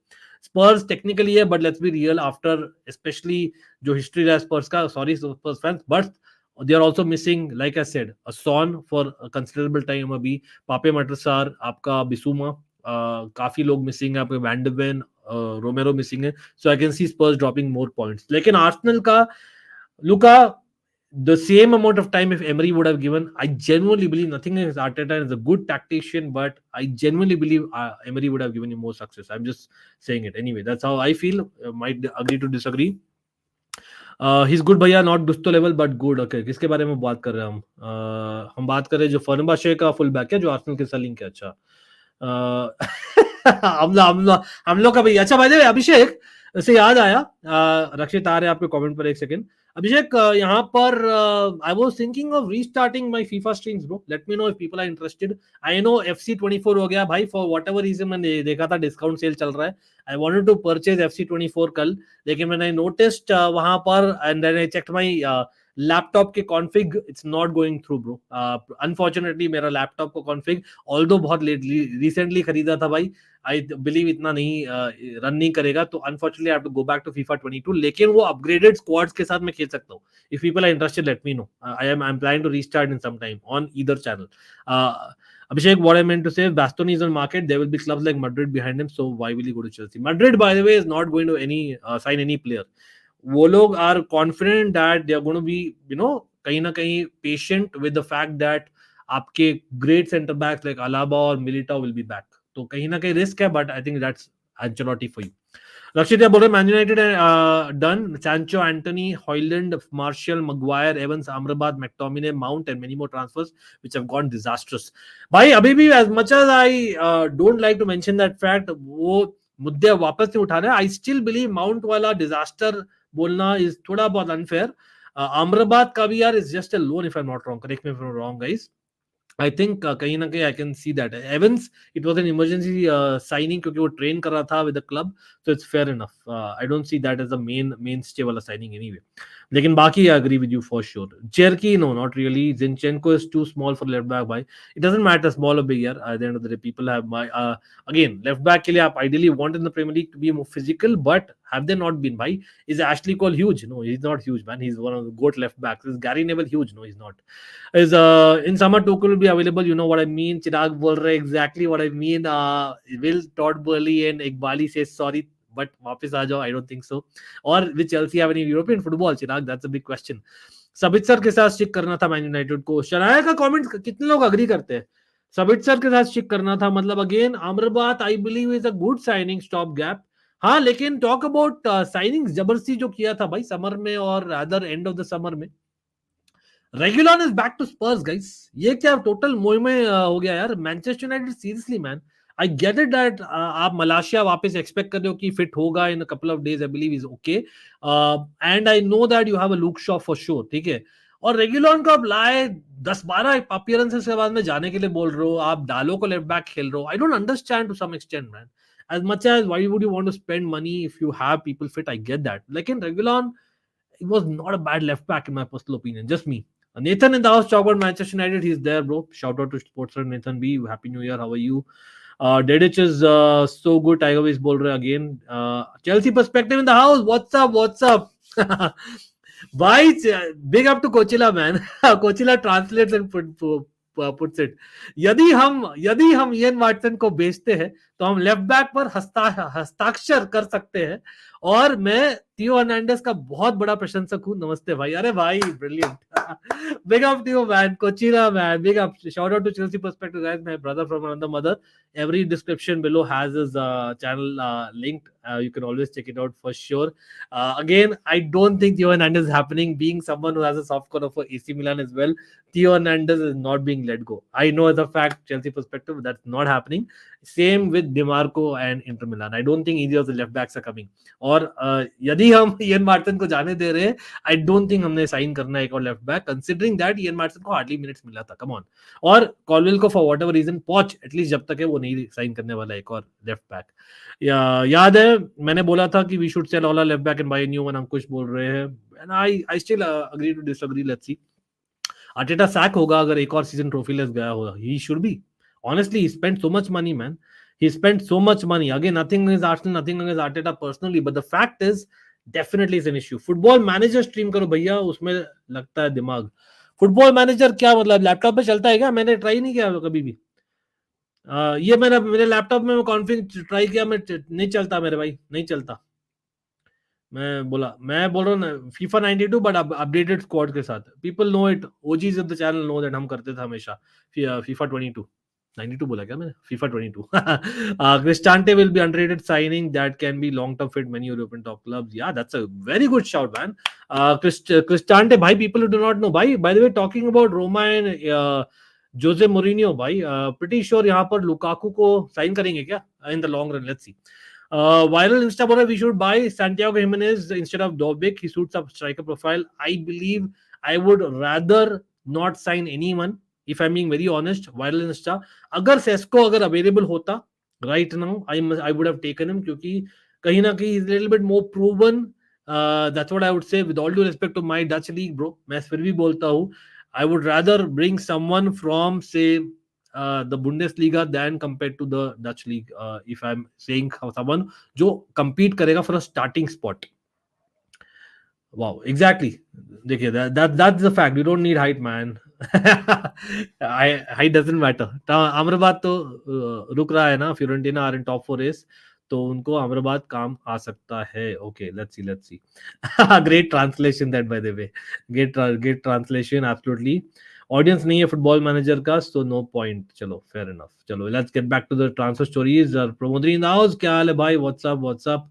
Spurs technically है, but let's be real, after especially जो history है Spurs का, sorry Spurs fans, but they are also missing, like I said, a Son for a considerable time अभी. Pape Matar, आपका Bissouma, काफी लोग मिसिंग है, आपके van de Ven, Romero missing है. So I can see Spurs dropping more points. लेकिन Arsenal का Luka, the same amount of time if Emery would have given, I genuinely believe, nothing against Arteta is a good tactician, but I genuinely believe Emery would have given him more success. I'm just saying it anyway. That's how I feel. Might agree to disagree. He's good भैया, not Gusto level but good. Okay, किसके बारे में बात कर रहे हैं हम बात कर रहे हैं जो फर्नबाशे का फुल बैक है जो आर्सेनल के साथ लिंक है. अच्छा हम लोग का भैया. अच्छा भाई अभिषेक से याद आया, रक्षित आ रहे हैं आपके कमेंट पर, एक सेकंड. अभिषेक, यहाँ पर I was thinking of restarting my FIFA streams, bro. Let me know if people are interested. I know FC24 हो गया भाई, for whatever reason मैंने देखा था डिस्काउंट सेल चल रहा है. I wanted to purchase FC24 कल, लेकिन when I noticed वहां पर and then I checked my laptop के config it's not going through bro. Unfortunately मेरा लैपटॉप का कॉन्फ़िग ऑल्दो बहुत रिसेंटली खरीदा था भाई, आई बिलीव इतना नहीं रन नहीं करेगा, तो unfortunately I have to go back to FIFA 22. लेकिन वो अपग्रेडेड स्क्वाड्स के साथ मैं खेल सकता हूँ. If people are interested let me know. I am planning to restart in some time on either channel. Abhishek, what I meant to say, Bastoni is on market. There will be clubs like Madrid behind him. So why will he go to Chelsea? Madrid, by the way, is not going to sign any player. वो लोग are confident that they are going to be, कहीं ना कहीं patient with the fact that आपके great center backs like Alaba और Militao will be back. तो कहीं ना कहीं risk है, but I think that's Ancelotti for you. Rakshit बोल रहे Man United done Sancho, Antony, Hojlund, Martial, Maguire, Evans, Amrabat, McTominay, Mount and many more transfers which have gone disastrous. भाई अभी भी as much as I don't like to mention that fact, वो मुद्दे वापस नहीं उठा रहे. आई स्टिल बिलीव माउंट वाला डिजास्टर बोलना इज थोड़ा बहुत अनफेयर. अमराबाद का भी यार is just a loan if I am not wrong, correct me if I am wrong guys. I think कहीं ना कहीं I can see that Evans it was an emergency signing क्योंकि वो ट्रेन कर रहा था with the club, so it's fair enough. I don't see that as a main stay वाला साइनिंग एनीवे. लेकिन बाकी I agree with you for sure. Cherki no not really. Zinchenko is too small for left back भाई. It doesn't matter small और big यार, eight the end of the day people have my again left back के लिए आप ideally want in the Premier League to be more physical, but have they not been? Bhai, is Ashley Cole huge? No, he's not huge, man. He's one of the goat left backs. Is Gary Neville huge? No, he's not. Is in summer Tuchel will be available? You know what I mean. Chirag bol rahe exactly what I mean. Will Todd Burley and Iqbali say sorry but वापस आ जाओ? I don't think so. Or will Chelsea have any European football? Chirag, that's a big question. Sabitzer के साथ stick करना था man United को. शराया का comment कितने लोग अग्री करते हैं? सबित्सर के साथ स्टिक करना था, मतलब again Amrabat I believe is a good signing stop gap. हाँ, लेकिन टॉक अबाउट साइनिंग्स जबरदस्ती जो किया था भाई समर में और other end of the summer में. Reguilon is back to Spurs guys. ये क्या टोटल मोह में हो गया यार. Manchester United seriously man, I get it that आप मलाशिया वापस एक्सपेक्ट कर रहे हो कि फिट होगा in a couple of days, I believe is okay, and I know that you have a look shot for sure, ठीक है. और रेगुलर को आप लाए 10-12 अपीयरेंसेस के बाद में जाने के लिए बोल रहे हो, आप डालो को लेफ्ट बैक खेल रहे हो. I don't understand to some extent man. As much as why would you want to spend money if you have people fit, I get that. Like in Reguilon, it was not a bad left back in my personal opinion, just me. Nathan in the house talk about Manchester United, he's there bro. Shout out to Sportsman Nathan B, happy new year, how are you? Dedic is so good. Tiger is bol rahe again. Chelsea perspective in the house, what's up? Bye, big up to Kochila man. Kochila translates and puts it. यदि हम Ian Watson को बेचते हैं तो हम left back पर हस्ताक्षर कर सकते हैं. और मैं थियो हर्नांडेज का बहुत बड़ा प्रशंसक हूं. नमस्ते भाई. अरे भाई brilliant. Big up Theo man. कोचिना man, big up. Shout out to Chelsea perspective guys. My brother from another mother. Every description below has his channel linked. You can always check it out for sure. Again, I don't think Theo Hernandez is happening. Being someone who has a soft corner for AC Milan as well, Theo Hernandez is not being let go. I know as a fact, Chelsea perspective, that's not happening. Same with DiMarco and Inter Milan. I don't think either of the left backs are coming. और यदि हम Ian Martin को जाने दे रहे हैं, I don't think हमने sign करना है एक और left back, considering that Ian Martin को हार्डली मिनट्स मिला था. Come on. और कॉलवेल को फॉर व्हाट एवर रीजन पॉच एटलीस्ट जब तक है वो नहीं साइन करने वाला एक और लेफ्ट बैक. याद है मैंने बोला था कि we should sell all left back and buy new one. Ankush बोल रहे हैं and I still agree to disagree. Let's see. Arteta sack होगा अगर एक और सीजन ट्रॉफी लेस गया होगा. He should be. Honestly, he spent so much money, man. He spent so much money. Again, nothing against Arsenal, nothing against Arteta personally, but the fact is, definitely is an issue. Football manager stream करो भैया, उसमें लगता है दिमाग. Football manager क्या मतलब laptop पे चलता है क्या? मैंने ट्राई नहीं किया कभी भी. ये मेरे लैपटॉप में कॉन्फ़िग ट्राई किया, मैं नहीं चलता मेरे भाई, नहीं चलता. मैं बोल रहा हूँ ना FIFA 92 बट अपडेटेड स्क्वाड के साथ. People know it. OGs of the channel know that हम करते थे हमेशा FIFA 22. 92 बोला क्या मैंने? FIFA 22. Cristante will be underrated signing that can be long term fit many European top clubs. Yeah, that's a very good shout, man. Cristante, bhai, people who do not know, bhai. By the way, talking about Roma and Jose Mourinho, bhai, pretty sure यहाँ पर Lukaku को sign करेंगे क्या? In the long run, let's see. Viral Insta बोला we should buy Santiago Jimenez instead of Dovbyk. He suits up striker profile. I believe I would rather not sign anyone. If I'm being very honest, viral Insta, अगर Sesko अगर available होता right now, I would have taken him क्योंकि कहीं ना कहीं is a little bit more proven. That's what I would say. With all due respect to my Dutch league, bro, मैं फिर भी बोलता हूँ, I would rather bring someone from, say, the Bundesliga than compared to the Dutch league. If I'm saying someone जो compete करेगा for a starting spot. Wow, exactly. देखिए, that's the fact. You don't need height, man. Height doesn't matter. Amrabad तो रुक रहा है ना. Fiorentina are in top 4 race, तो उनको अमराबाद काम आ सकता है. Okay, let's see. Great translation that, by the way. Great translation, absolutely. Audience नहीं है फुटबॉल मैनेजर का, so no point. चलो, fair enough. चलो, let's get back to the transfer stories. Promodri in the house. क्या हाल है भाई? What's up?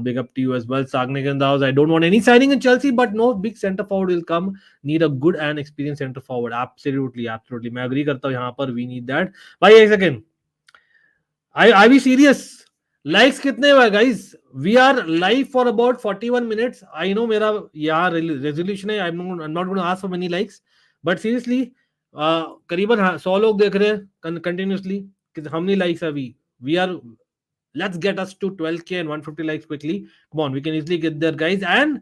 Big up to you as well. Sagnik in the house. I don't want any signing in Chelsea, but no big centre forward will come. Need a good and experienced centre forward. Absolutely. मैं agree करता हूँ यहाँ पर. We need that. भाई एक second. I be serious. Likes कितने हुए guys? We are live for about 41 minutes. I know मेरा यहाँ resolution है. I'm not going to ask for many likes. But seriously, करीबन 100 लोग देख रहे हैं continuously. How many likes are we? We are. Let's get us to 12k and 150 likes quickly. Come on, we can easily get there, guys. And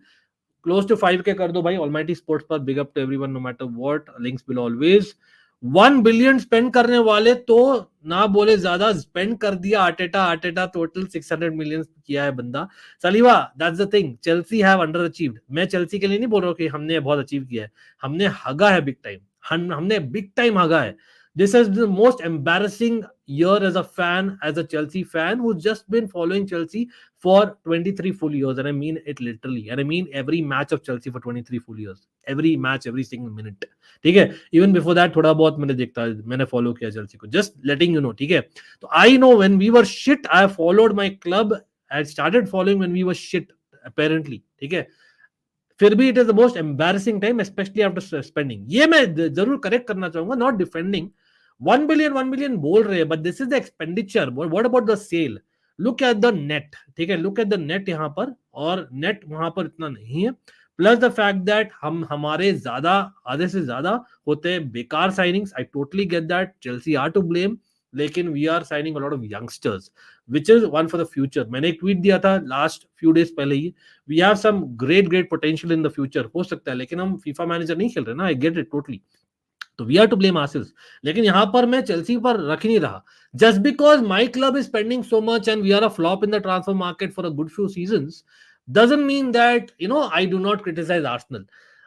close to 5k kar do bhai. Almighty Sports पर big up to everyone, no matter what. Links below always. 1 billion spend करने वाले तो ना बोले ज्यादा spend कर दिया. Arteta total 600 million किया है बंदा. सलीवा, that's the thing. Chelsea have underachieved. मैं Chelsea के लिए नहीं बोल रहा हूँ कि हमने बहुत अचीव किया है. हमने हगा है big time. हमने big time हगा है. This is the most embarrassing year as a fan, as a Chelsea fan who's just been following Chelsea for 23 full years. And I mean it literally. And I mean every match of Chelsea for 23 full years. Every match, every single minute. ठीक है? Even before that, थोड़ा बहुत मैंने follow किया Chelsea को. Just letting you know. ठीक है? So I know when we were shit, I followed my club. I started following when we were shit, apparently. ठीक है? फिर भी it is the most embarrassing time, especially after spending. ये मैं जरूर correct करना चाहूंगा, not defending. 1 billion बोल रहे हैं, but this is the expenditure. What about the sale? Look at the net. ठीक है, look at the net यहाँ पर, और net वहां पर इतना नहीं है. Plus the fact that हमारे ज्यादा आधे से ज्यादा होते हैं बेकार signings. I totally get that. Chelsea are to blame. लेकिन we are signing a lot of youngsters, which is one for the future. मैंने एक tweet दिया था last few days पहले ही. We have some great potential in the future. हो सकता है, लेकिन हम FIFA manager नहीं खेल रहे ना. I get it totally. तो we are to blame ourselves. लेकिन यहां पर मैं चेल्सी पर रख ही नहीं रहा. Just because my club is spending so much and we are a flop in the transfer market for a good few seasons doesn't mean that, I do not criticize Arsenal.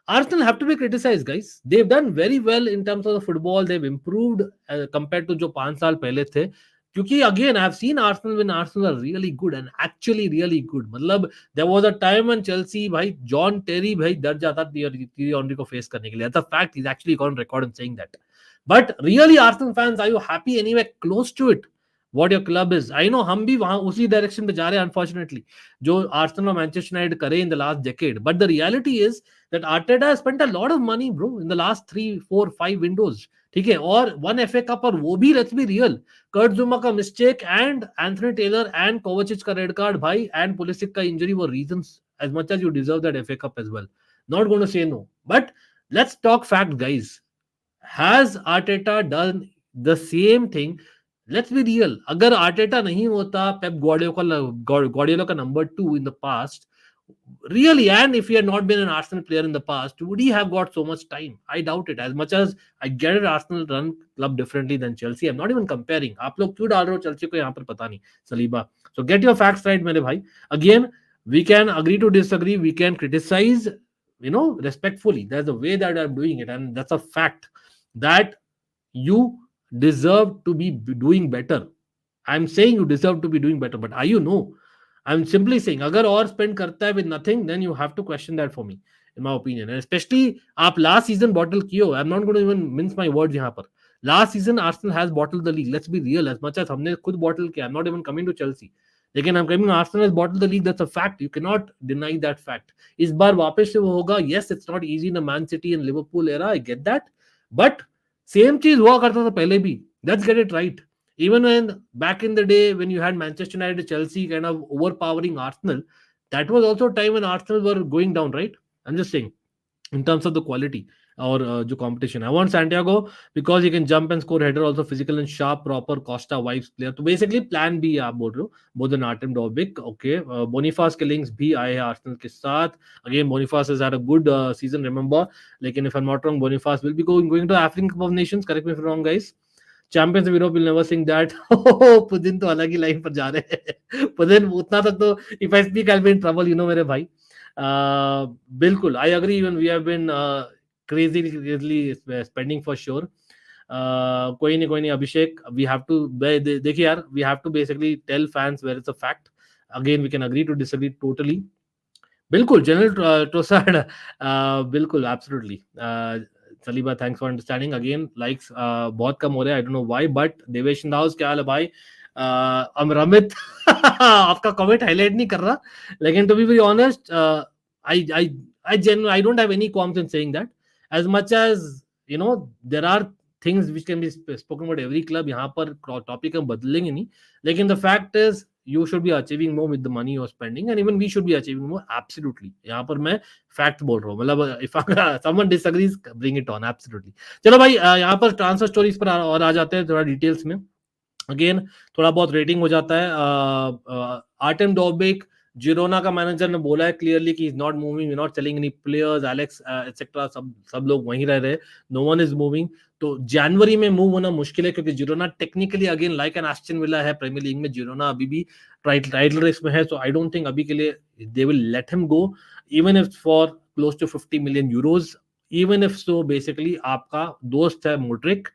Arsenal have to be criticized, guys. They've done very well in terms of the football. They've improved compared to जो 5 साल पहले थे. क्योंकि again, I've seen Arsenal when Arsenal are really good and actually really good. मतलब there was a time when Chelsea, भाई John Terry भाई डर जाता Thierry Henry को फेस करने के लिए. That's a fact. He's actually gone on record and saying that. But really, Arsenal fans, are you happy anywhere close to it? What your club is? I know हम भी वहाँ उसी direction पे जा रहे हैं, unfortunately, जो Arsenal और Manchester United करे in the last decade. But the reality is that Arteta has spent a lot of money, bro, in the last 3, 4, 5 windows. ठीक है, और 1 FA कप, और वो भी let's be real, Kurt Zouma का mistake and Anthony Taylor and Kovacic का red card भाई and Pulisic का injury were reasons as much as you deserve that FA cup as well. Not going to say no, but let's talk fact, guys. Has Arteta done the same thing? Let's be real. अगर Arteta नहीं होता Pep Guardiola का number 2 in the past, really, and if he had not been an Arsenal player in the past, would he have got so much time? I doubt it. As much as I get it, Arsenal run club differently than Chelsea. I'm not even comparing. आप लोग क्यों डाल रहे हो Chelsea को यहाँ पर, पता नहीं. Saliba. So get your facts right, मेरे भाई. Again, we can agree to disagree. We can criticize, respectfully. There's a way that I'm doing it, and that's a fact that you deserve to be doing better. I'm saying you deserve to be doing better, but are you? No. I'm simply saying, अगर और spend करता है with nothing, then you have to question that for me, in my opinion. And especially आप last season bottle कियो. I'm not going to even mince my words यहाँ पर. Last season Arsenal has bottled the league. Let's be real. As much as हमने खुद bottle किया, I'm not even coming to Chelsea. लेकिन I'm coming, Arsenal has bottled the league. That's a fact. You cannot deny that fact. इस बार वापस से वो होगा. Yes, it's not easy in the Man City and Liverpool era. I get that. But same चीज हुआ करता था पहले भी. Let's get it right. Even when back in the day when you had Manchester United, Chelsea kind of overpowering Arsenal, that was also a time when Arsenal were going down, right? I'm just saying, in terms of the quality. और जो competition है. I want Santiago because he can jump and score header, also physical and sharp, proper Costa vibes player. तो basically plan B आप बोल रहे हो, more than Artem Dovbyk. Okay, Boniface के links भी आए हैं आर्सेनल के साथ. Again, Boniface has had a good season, remember. लेकिन if I'm not wrong, Boniface will be going to African Cup of Nations. Correct me if I'm wrong, guys. Champions of Europe will never sing that. Putin तो अलग ही line पर जा रहे हैं. Putin उतना तक तो if I speak I be in trouble, you know मेरे भाई. बिल्कुल I agree. Even we have been crazily spending for sure. कोई नहीं अभिषेक, वी हैव टू, देखिए यार, we have to basically tell fans where is a fact. Again we can agree to disagree totally. बिल्कुल general Trossard, बिल्कुल absolutely. Saliba, thanks for understanding. Again likes बहुत कम हो रहे हैं, I don't know why. But Devesh दास, क्या हाल है भाई? अमरमित आपका कमेंट हाईलाइट नहीं कर रहा, लेकिन to be very honest, I don't have any qualms in saying that. As much as you know, there are things which can be spoken about every club. यहाँ पर टॉपिक हम बदलेंगे नहीं, लेकिन the fact is you should be achieving more with the money you're spending, and even we should be achieving more. Absolutely. यहाँ पर मैं fact बोल रहा हूँ. मतलब if someone disagrees, bring it on. Absolutely. चलो भाई, यहाँ पर ट्रांसफर स्टोरीज पर और आ जाते हैं थोड़ा डिटेल्स में. अगेन थोड़ा बहुत रेटिंग हो जाता है. आर्टेम डोबिक, जिरोना का मैनेजर ने बोला है क्लियरली कि is not moving, not selling any players, Alex etcetera, सब लोग वहीं रह रहे, नो वन इज मूविंग. तो जनवरी में मूव होना मुश्किल है, क्योंकि Girona technically again like an Aston villa है प्रीमियर लीग में. जिरोना अभी भी टाइटल रेस में है, सो आई डोंट थिंक अभी के लिए they will let him go, even if for close to 50 million euros. Even if so basically आपका दोस्त है मोड्रिक,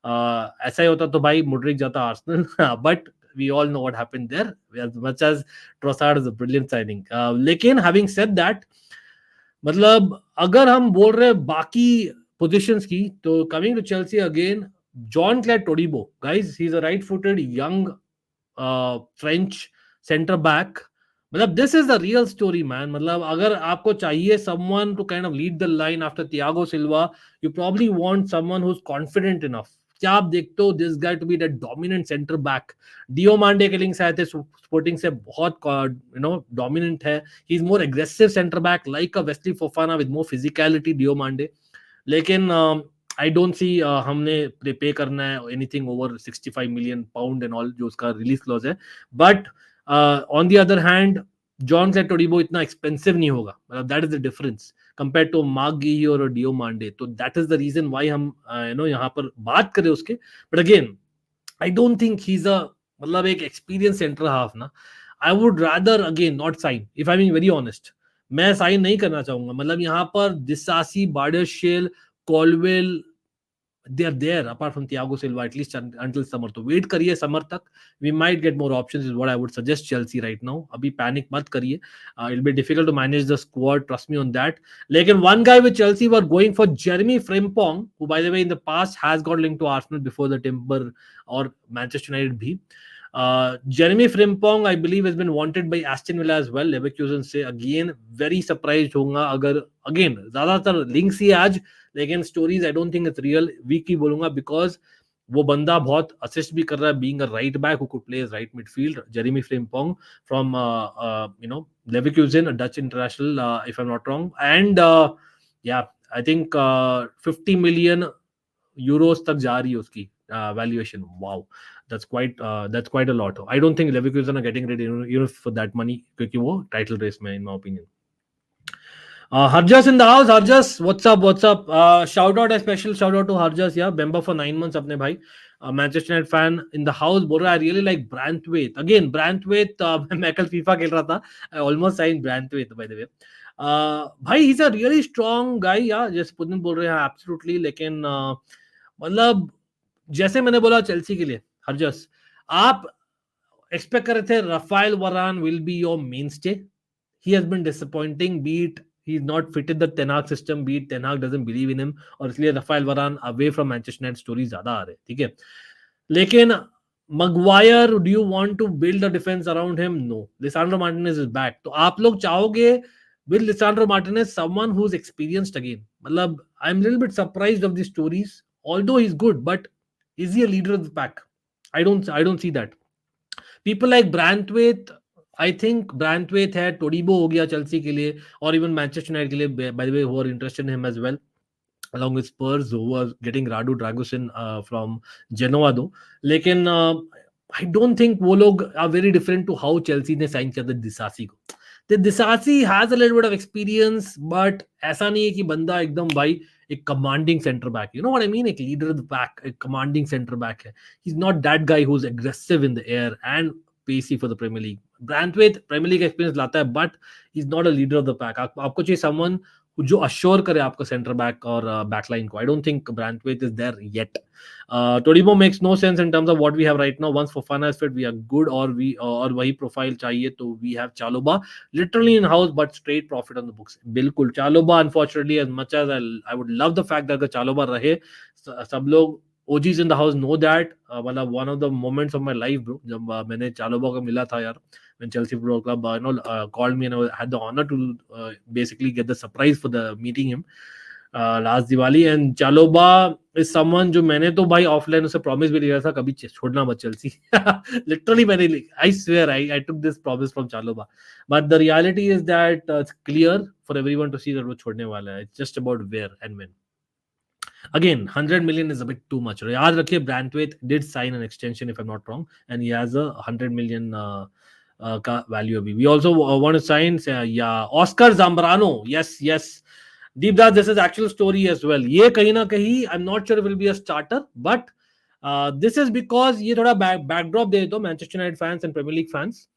ऐसा ही होता तो भाई मोड्रिक जाता Arsenal. But we all know what happened there, as much as Trossard is a brilliant signing. लेकिन having said that, मतलब अगर हम बोल रहे हैं बाकी पोजीशंस की, तो coming to Chelsea again, Jean-Clair Todibo, guys, he's a right-footed young French center back. मतलब this is the real story, man. मतलब अगर आपको चाहिए someone to kind of lead the line after Thiago Silva, you probably want someone who's confident enough. क्या आप देखते हो this guy to be that dominant centre back? Diomande के links आए थे स्पोर्टिंग से, बहुत डोमिनेंट है. He is more aggressive centre back like a Wesley Fofana with more physicality, Diomande. लेकिन आई डोंट सी हमने पे करना है anything over 65 million pound and all, जो उसका रिलीज क्लॉज है. But on the other hand, Jean-Clair Todibo इतना expensive नहीं होगा. मतलब that is the difference compared to Mark Guehi और Diomande. तो that is the reason why हम यहाँ पर बात करें उसके. But again, I don't think he's a, मतलब एक experienced center half ना. I would rather again not sign, if I'm being very honest. मैं साइन नहीं करना चाहूंगा. मतलब यहाँ पर दिसासी, बार्डरशेल, Colwell, they are there apart from Thiago Silva at least until summer. तो वेट करिए समर तक, we might get more options is what I would suggest Chelsea right now. अभी पैनिक मत करिए. It'll be difficult to manage the squad, trust me on that. लेकिन one guy with Chelsea were going for Jeremy Frimpong, who by the way in the past has got linked to Arsenal before the Timber और Manchester United भी. Jeremy Frimpong I believe has been wanted by Aston Villa as well. Leverkusen से again very surprised होऊंगा अगर again ज्यादातर links ही आज, लेकिन stories I don't think it's real. Weak ही बोलूंगा बिकॉज वो बंदा बहुत असिस्ट भी कर रहा है, being a right back who could play as right midfield. Jeremie Frimpong from Leverkusen, Dutch international if I am not wrong. And yeah I think 50 million Euros तक जा रही है उसकी valuation. Wow, that's quite a lot. I don't think Leverkusen are getting ready for that money, क्योंकि वो title race में, in my opinion. Harjas in the house. Harjas, what's up? Shout out, a special shout out to Harjas, yeah, member for 9 months अपने भाई. Manchester United fan in the house बोल रहा है I really like Branthwaite. Again Branthwaite, मैं कल FIFA खेल रहा था, I almost signed Branthwaite by the way. भाई he's a really strong guy, yeah, जैसे पुतिन बोल रहे हैं absolutely. लेकिन मतलब जैसे मैंने बोला चेल्सी के लिए, हरजस, आप एक्सपेक्ट कर रहे थे राफेल वरान will be your मेनस्टे. He has been disappointing, be it he's not fitted the Ten Hag system, be it Ten Hag doesn't believe in him, और इसलिए राफेल वरान away from Manchester United story ज्यादा आ रहे, ठीक है. लेकिन Maguire, do you want to build a defense around him? No. Lisandro Martinez is back. तो आप लोग चाहोगे with Lisandro Martinez someone who's experienced again. मतलब I'm a little bit surprised of these stories. Although he's good, but is he a leader of the pack? I don't see that. People like Branthwaite, I think Branthwaite है, Todibo हो गया Chelsea के लिए, और even Manchester United के लिए by the way who are interested in him as well. along with Spurs, who was getting Radu Dragusin from Genoa though. लेकिन I don't think वो लोग are very different to how Chelsea ने sign किया था Disasi को. The Disasi has a little bit of experience, but ऐसा नहीं है कि बंदा एकदम भाई एक commanding center back. You know what I mean? एक leader of the pack, एक commanding center back है. He's not that guy who's aggressive in the air and pacey for the Premier League. Branthwaite Premier League experience लाता है, but he's not a leader of the pack. आपको चाहिए someone जो assure करे आपका centre back और backline को. I don't think Branthwaite is there yet. Todibo makes no sense in terms of what we have right now. Once Fofana is fit we are good, और वही profile चाहिए तो we have Chalobah literally in house, but straight profit on the books. बिल्कुल Chalobah unfortunately as much as I would love the fact that Chalobah रहे. सब लोग OGs in the house know that. मतलब one of the moments of my life, bro, जब मैंने चालोबा को मिला था यार, when Chelsea Football Club called me, and I had the honor to basically get the surprise for the meeting him last Diwali. And Chaloba is someone जो मैंने तो भाई ऑफलाइन उसे प्रॉमिस भी लिया था कभी छोड़ना मत चेल्सी. लिटरली मैंने, I swear I took this promise from Chaloba, but the reality is that it's clear for everyone to see that वो छोड़ने वाला है. It's just about where and when. Again, 100 million is a bit too much. याद रखिए Branthwaite did sign an extension if I'm not wrong, and he has a 100 million का value अभी. We also want to sign Oscar Zambrano. Yes. Deepdas, this is actual story as well. ये कहीं ना कहीं I'm not sure it will be a starter, but this is because ये थोड़ा backdrop दे दो Manchester United fans and Premier League fans.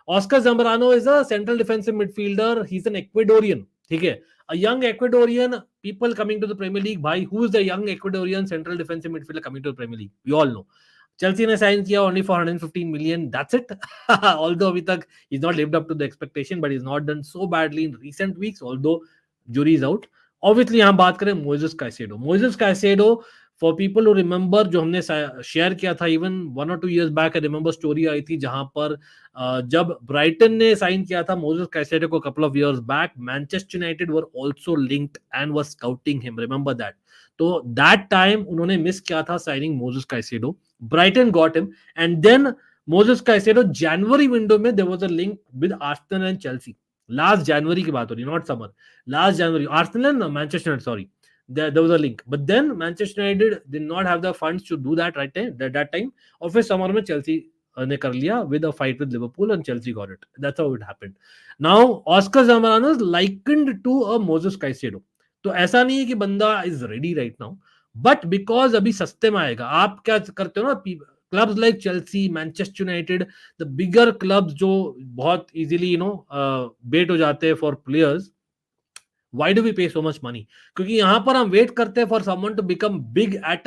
Oscar Zambrano is a central defensive midfielder. He's an Ecuadorian. ठीक है, a young Ecuadorian, people coming to the Premier League. Bhai, who is the young Ecuadorian central defensive midfielder coming to the Premier League? We all know. Chelsea ने sign किया only for 115 million. That's it. Although अभी तक he's not lived up to the expectation, but he's not done so badly in recent weeks. Although jury is out. Obviously यहाँ बात करें Moises Caicedo. Moises Caicedo, for people who remember, जो हमने share किया था even 1 or 2 years back, I remember story आई थी जहां पर जब ब्राइटन ने साइन किया था मोजेस कैसेडो को couple of years back, Manchester United were also linked and was scouting him. Remember that? तो that time उन्होंने मिस किया था signing Moses Caicedo. Brighton got him, and then Moses Caicedo January window में there was a link with Arsenal and Chelsea. Last January की बात हो रही, not summer. Last January, Arsenal and Manchester United, sorry. There was a link, but then Manchester United did not have the funds to do that right time, that time. और फिर summer में Chelsea ने कर लिया with a fight with Liverpool, and Chelsea got it. That's how it happened. Now Oscar Zambrano is likened to a Moses Caicedo. तो ऐसा नहीं है कि बंदा is ready right now, but because अभी सस्ते में आएगा. आप क्या करते हो ना, clubs like Chelsea, Manchester United, the bigger clubs जो बहुत easily bait हो जाते हैं for players. Why do we pay so much money? क्योंकि यहाँ पर हम वेट करते हैं for someone to become big at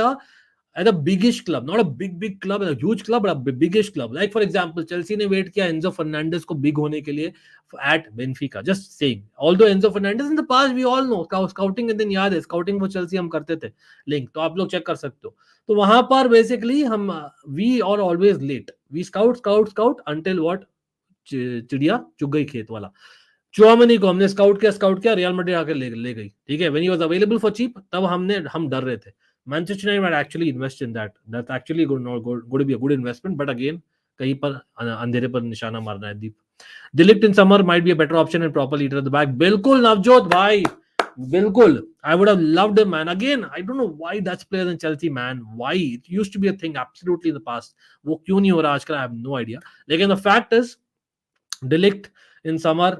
a biggish club, not a big club, a huge club, but a biggish club. Like for example, Chelsea ने wait किया Enzo Fernandez को big होने के लिए at Benfica. Just saying. Although Enzo Fernandez in the past we all know scouting, and then याद है scouting for Chelsea हम करते थे link, तो आप लोग चेक कर सकते हो. तो वहां पर basically हम we are always late. We scout until what? चिड़िया चुग गई खेत वाला. चुआमनी को हमने स्काउट किया, रियल मैड्रिड आकर ले गई. ठीक है, when he was available for cheap, तब हम डर रहे थे. Manchester United might actually invest in that. That's actually going to be a good investment, but again कहीं पर अंधेरे पर निशाना मारना है. दीप De Ligt in summer might be a better option and proper leader at the back. बिल्कुल नवजोत भाई, बिल्कुल. I would have loved him, man. Again, I don't know why Dutch players in Chelsea, man. Why? It used to be a thing absolutely in the past. वो क्यों नहीं हो रहा आजकल? I have no idea. लेकिन the fact is, डिलिक्ट in summer,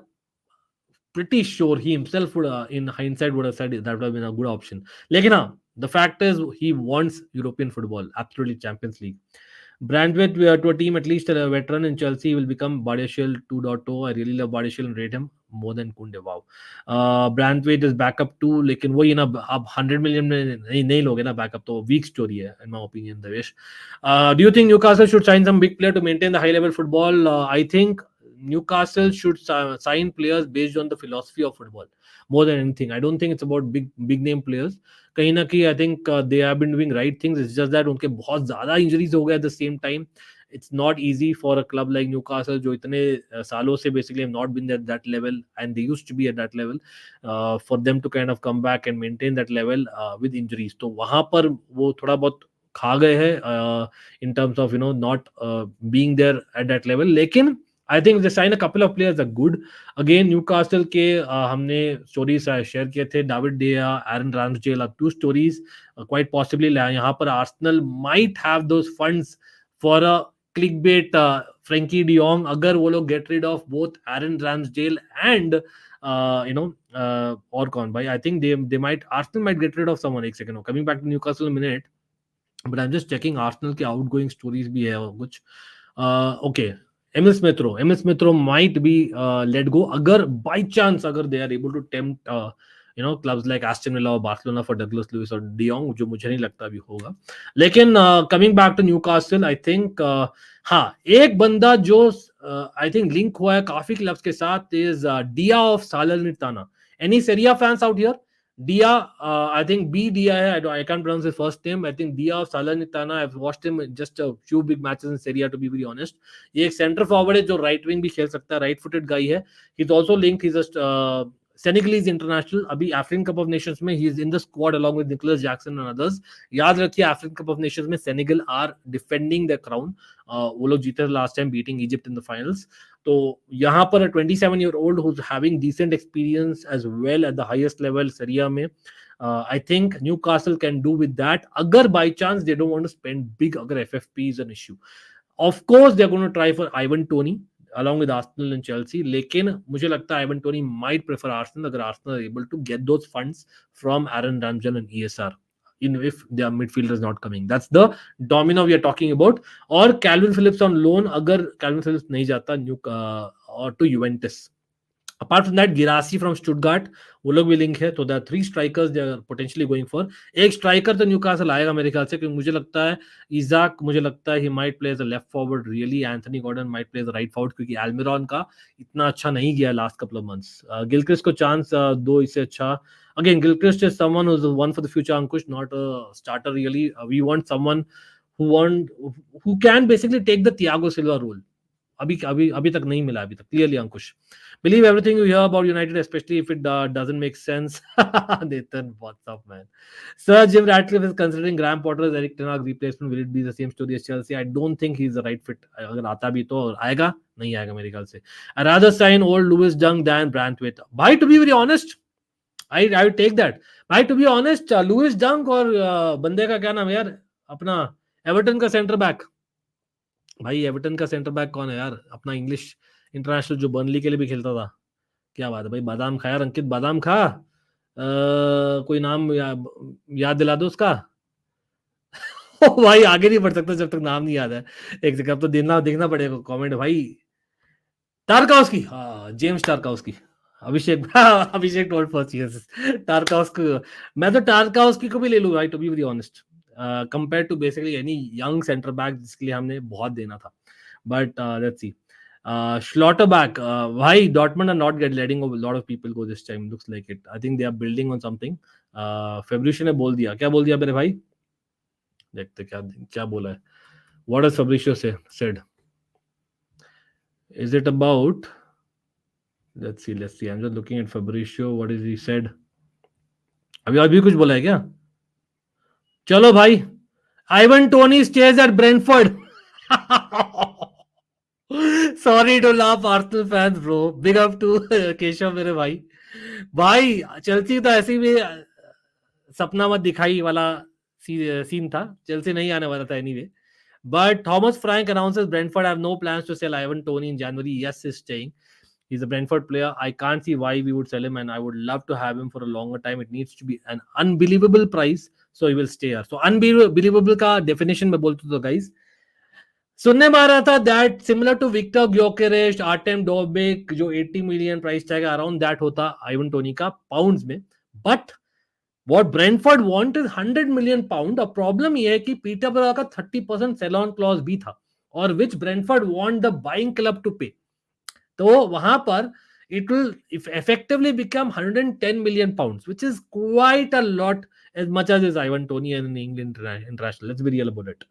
pretty sure he himself would, in hindsight, would have said that would have been a good option. Lekin the fact is he wants European football, absolutely Champions League. Branthwaite to a team, at least a veteran in Chelsea, will become Badiashile 2.0. I really love Badiashile and rate him more than Kunde. Wow. Branthwaite is backup too, लेकिन वो ये ना अब 100 million में नहीं लोगे ना backup, तो weak story है in my opinion. Devesh, do you think Newcastle should sign some big player to maintain the high level football? I think Newcastle should sign players based on the philosophy of football more than anything. I don't think it's about big name players. कहीं ना कहीं I think they have been doing right things. It's just that उनके बहुत ज़्यादा injuries हो गए at the same time. It's not easy for a club like Newcastle जो इतने सालों से basically have not been at that level, and they used to be at that level, for them to kind of come back and maintain that level with injuries. तो वहाँ पर वो थोड़ा बहुत खा गए हैं in terms of not being there at that level. लेकिन I think they sign a couple of players are good. Again Newcastle के हमने स्टोरीज शेयर किए थे. David de Gea, Aaron Ramsdale are 2 stories. Quite possibly यहाँ पर Arsenal might have those funds for a clickbait Frenkie de Jong. अगर वो लोग get rid of both Aaron Ramsdale and और कौन भाई, I think they might, Arsenal might get rid of someone. एक second, coming back to Newcastle in minute, but I am just checking Arsenal के outgoing stories भी है और कुछ. Okay, Emile Smith Rowe might be let go अगर by chance, अगर they are able to tempt clubs like Aston Villa और Barcelona for Douglas Luiz और de Jong, जो मुझे नहीं लगता अभी होगा. लेकिन coming back to Newcastle, I think हाँ, एक बंदा जो आई थिंक लिंक हुआ है काफी क्लब्स के साथ is Dia of Salernitana. Any Serie A fans out here? Dia, I think B Dia hai. I can't pronounce his first name. I think Dia of Salernitana. I've watched him just a few big matches in Serie A, to be very honest. ये एक centre forward है जो right wing भी खेल सकता है, right footed guy है. He is also linked, he is a Senegalese international. अभी अफ्रीकन कप ऑफ नेशंस में he is in the squad along with Nicolas Jackson and others. याद रखिए, अफ्रीकन कप ऑफ नेशंस में Senegal are defending the crown. वो लोग जीते last time, beating Egypt in the finals. तो यहाँ पर 27-year-old who's having decent experience as well at the highest level Serie A में, I think Newcastle can do with that. अगर by chance they don't want to spend big, अगर FFP is an issue, of course they're going to try for Ivan Toney along with Arsenal and Chelsea. लेकिन मुझे लगता है Ivan Toney might prefer Arsenal अगर Arsenal are able to get those funds from Aaron Ramsdale and ESR. If their midfielder is not coming, that's the domino we are talking about. और Calvin Phillips on loan, अगर Calvin Phillips नहीं जाता or to Juventus. Apart from that, Girassi from Stuttgart, वो लोग भी link है. तो there are 3 strikers they are potentially going for. एक स्ट्राइकर तो न्यूकासल आएगा मेरे ख्याल से, क्योंकि मुझे लगता है इजाक, मुझे लगता है he might play as a left forward really. Anthony Gordon might play as a right forward, क्योंकि Almiron का इतना अच्छा नहीं गया last couple of months. Gilchrist को चांस दो इससे अच्छा. Again, Gilchrist is someone who's one for the future, Ankush, not a starter really. We want someone who can basically take the Thiago Silva role. अभी तक नहीं मिला अभी तक, clearly, Ankush. Believe everything you hear about United, especially if it doesn't make sense. Nathan, what's up, man? Sir Jim Ratcliffe is considering Graham Potter as Eric Ten Hag replacement. Will it be the same story as Chelsea? I don't think he's the right fit. अगर आता भी तो आएगा, नहीं आएगा मेरे ख्याल से. I rather sign old Lewis Dunk than Branthwaite. Bhai, to be very honest, I would take that. Bhai, to be honest, Lewis Dunk और बंदे का क्या नाम है यार, अपना एवर्टन का सेंटर बैक. भाई एवर्टन का सेंटर बैक कौन है यार, अपना इंग्लिश इंटरनेशनल जो बर्नली के लिए भी खेलता था. क्या बात है भाई, बादाम खाया अंकित, बादाम खा. कोई नाम याद दिला दो उसका. भाई आगे नहीं बढ़ सकता जब तक नाम नहीं याद है. एक सेकंड, अब तो देखना पड़ेगा कमेंट भाई. टारकाउस्की, हाँ, James Tarkowski. Abhishek told first, yes, Tarkowski. मैं तो टारकाउस्की को भी ले लूं भाई, to be very honest, compare to basically any young centre back जिसके लिए हमने बहुत देना था. But let's see. Schlotterbeck, भाई Dortmund are not letting a lot of people go this time. Looks like it. I think they are building on something. Fabricio ने बोल दिया, क्या बोल दिया मेरे भाई? देखते क्या बोला है. What has Fabricio said? Is it about? Let's see. I'm just looking at Fabricio. What has he said? अभी कुछ बोला है क्या? चलो भाई, Ivan Toney stays at Brentford. Sorry to laugh, Arsenal fans, bro. Big up to Keshav मेरे भाई Chelsea तो ऐसे भी सपना मत दिखाई वाला सीन था. चेल्सी नहीं आने वाला था anyway. But Thomas Frank announces Brentford have no plans to sell Ivan Toney in January. Yes, he's staying. He's a Brentford player. I can't see why we would sell him, and I would love to have him for a longer time. It needs to be an unbelievable price, so he will stay here. So unbelievable का definition मैं बोलता हूँ guys. सुनने में आ रहा था that similar to Victor Gyokeres, Artem Dovbyk, जो 80 million price tag around that होता Ivan Toney का pounds में. But what Brentford want is 100 million pound. अब problem ये है कि पीटरबरो का 30% sell on clause भी था, और which Brentford want the buying club to pay. तो वहां पर it will effectively become 110 million pounds, which is quite a lot, as much as is Ivan Toney and England international. Let's be real about it.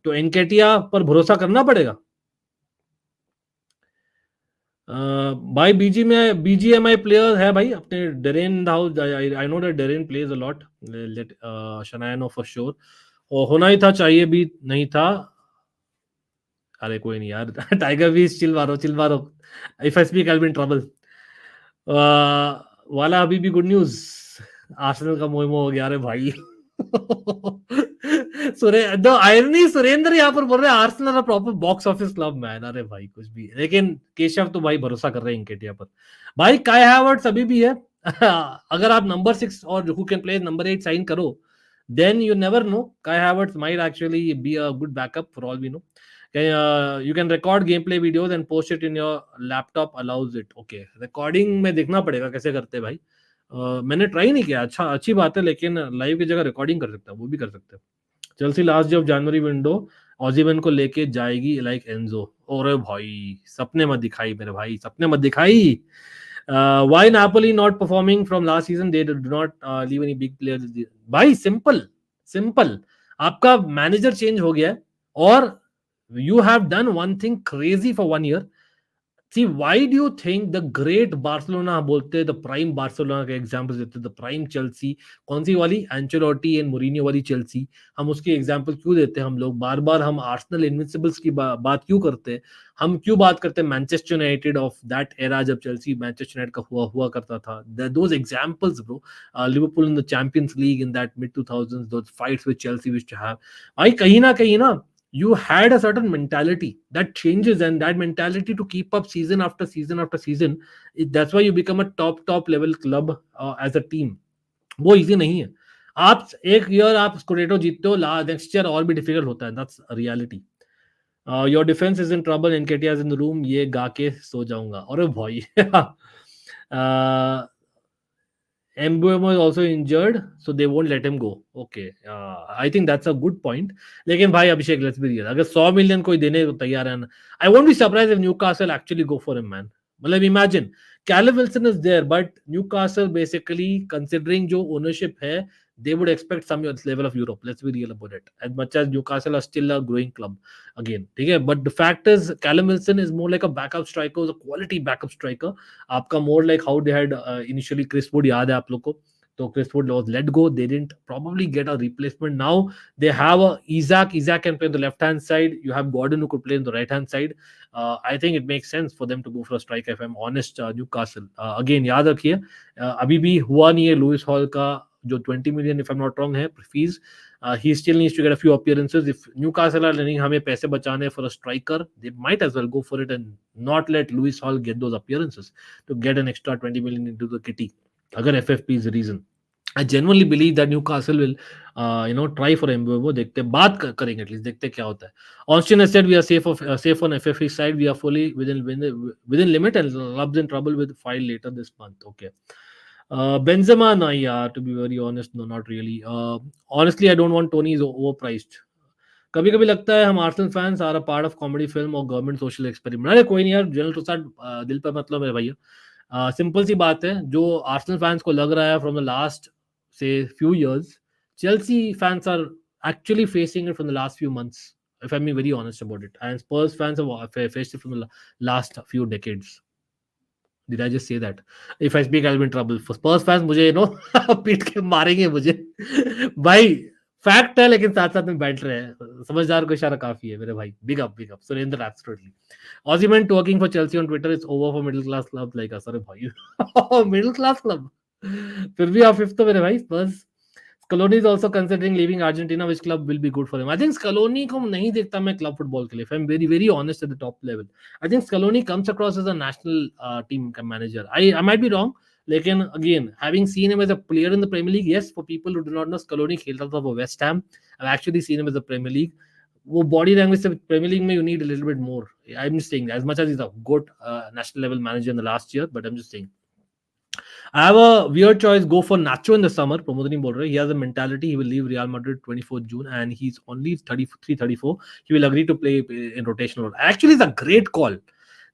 तो एनकेटिया पर भरोसा करना पड़ेगा. भाई BGMI player है भाई अपने Darren house. I know that Darren plays a lot. Let Shanaya know for sure. और होना ही था, चाहिए भी नहीं था. अरे कोई नहीं यार, टाइगर बीच चिल मारो. If I speak I will be in trouble. वाला अभी भी गुड न्यूज, आर्सेनल का मोइमो हो गया. अरे भाई द आयरनी, सुरेंद्र यहाँ पर बोल रहे हैं Arsenal proper box office club man. अरे भाई कुछ भी, लेकिन केशव तो भाई भरोसा कर रहे हैं इंकेटिया पर. भाई काय हैवर्ट्स अभी भी है. अगर आप नंबर 6 और who can play number 8 sign करो, then you never know. Kai Havertz might actually be a good backup for all we know. You can record gameplay videos and post it in your laptop allows it. Okay, recording में देखना पड़ेगा कैसे करते हैं भाई. मैंने try नहीं किया. अच्छा, अच्छी बात है, लेकिन लाइव की जगह रिकॉर्डिंग कर सकता है, वो भी कर सकते हैं. Chelsea last day of January window Osimhen को लेके जाएगी लाइक एंजो. अरे भाई सपने मत दिखाई मेरे भाई, सपने मत दिखाई. Why Napoli not performing from last season? They do not leave any big players. भाई सिंपल आपका मैनेजर चेंज हो गया है और you have done one thing crazy for 1 year. See, why do you think the great Barcelona बोलते हैं, the prime Barcelona के examples देते हैं, the prime Chelsea, कौन सी वाली, एंचेलोटी एंड मोरिनियो वाली चेल्सी, हम उसके एग्जांपल क्यों देते हैं? हम लोग बार बार हम आर्सेनल इनविंसिबल्स की बात क्यों करते हैं? हम क्यों बात करते हैं Manchester United of that era जब चेल्सी मैनचेस्टर यूनाइटेड का हुआ करता था? Those examples bro, Liverpool in the Champions League in that mid 2000s, those fights with Chelsea which to have. भाई कहीं ना you had a certain mentality that changes, and that mentality to keep up season after season after season, that's why you become a top level club as a team. वो easy नहीं है. आप एक year आप स्कोरेटो जीतते हो, next year और भी डिफिकल्ट होता है. That's reality. Your defence is in trouble, एनकेटिया is in the room. ये गा के सो जाऊंगा. अरे भाई Mbeumo is also injured, so they won't let him go. Okay, I think that's a good point. लेकिन भाई अभिषेक, let's be real, अगर 100 million कोई देने को तैयार है ना, I won't be surprised if Newcastle actually go for him, man. मतलब imagine, Callum Wilson is there, but Newcastle basically considering जो ownership है, they would expect some level of Europe. Let's be real about it. As much as Newcastle are still a growing club again, ठीक है, but the fact is Callum Wilson is more like a backup striker, a quality backup striker. आपका more like how they had initially Chris Wood, याद है आप लोग को? तो Chris Wood was let go. They didn't probably get a replacement. Now they have a Isaac. Isaac can play on the left hand side. You have Gordon who could play on the right hand side. I think it makes sense for them to go for a striker. If I'm honest, Newcastle again याद रखिए, अभी भी हुआ नहीं है Louis hall का जो 20 million if I'm not wrong है fees. He still needs to get a few appearances. If Newcastle are letting हमें पैसे बचाने for a striker, they might as well go for it and not let Lewis Hall get those appearances to get an extra 20 million into the kitty. अगर FFP is the reason. I genuinely believe that Newcastle will, try for Mbeumo. देखते हैं, बात करेंगे at least, देखते हैं क्या होता है. Austin has said we are safe on FFP side. We are fully within limit and clubs in trouble with file later this month. Okay. Benzema, no, yeah, to be very honest, no, not really. Honestly, I don't want Tony is overpriced. कभी कभी लगता है हम Arsenal fans are a part of comedy film और government social experiment. अरे कोई नहीं यार, जनरल तो साथ दिल पर मतलब है भैया. सिंपल सी बात है, जो आर्सेनल फैंस को लग रहा है फ्रॉम द लास्ट से few years, Chelsea fans are actually facing it from the last few months, if I'm being very honest about it, and Spurs fans have faced it from the last few decades. Did I just say that? If I speak, I'll be in trouble. For Spurs fans, मुझे पीट के मारेंगे मुझे. भाई fact है, लेकिन साथ साथ में बैठ रहे हैं. समझदार को इशारा काफी है मेरे भाई. Big up Surendra, absolutely. Osimhen talking for Chelsea on Twitter, it's over for middle class clubs like us. अरे भाई मिडिल क्लास क्लब, फिर भी आप फिफ्थ हो मेरे भाई. Spurs. Scaloni is also considering leaving Argentina. Which club will be good for him? I think Scaloni को नहीं देखता मैं club football के लिए. If I'm very honest at the top level, I think Scaloni comes across as a national team manager. I might be wrong, लेकिन again, having seen him as a player in the Premier League, yes, for people who do not know, Scaloni खेलता था for West Ham. I've actually seen him as a Premier League. वो body language से Premier League में you need a little bit more. I'm just saying, as much as he's a good national level manager in the last year, but I'm just saying. I have a weird choice. Go for Nacho in the summer. Pramod bol rahe. He has a mentality. He will leave Real Madrid 24th June and he's only 33, 34. He will agree to play in rotational role. Actually, it's a great call.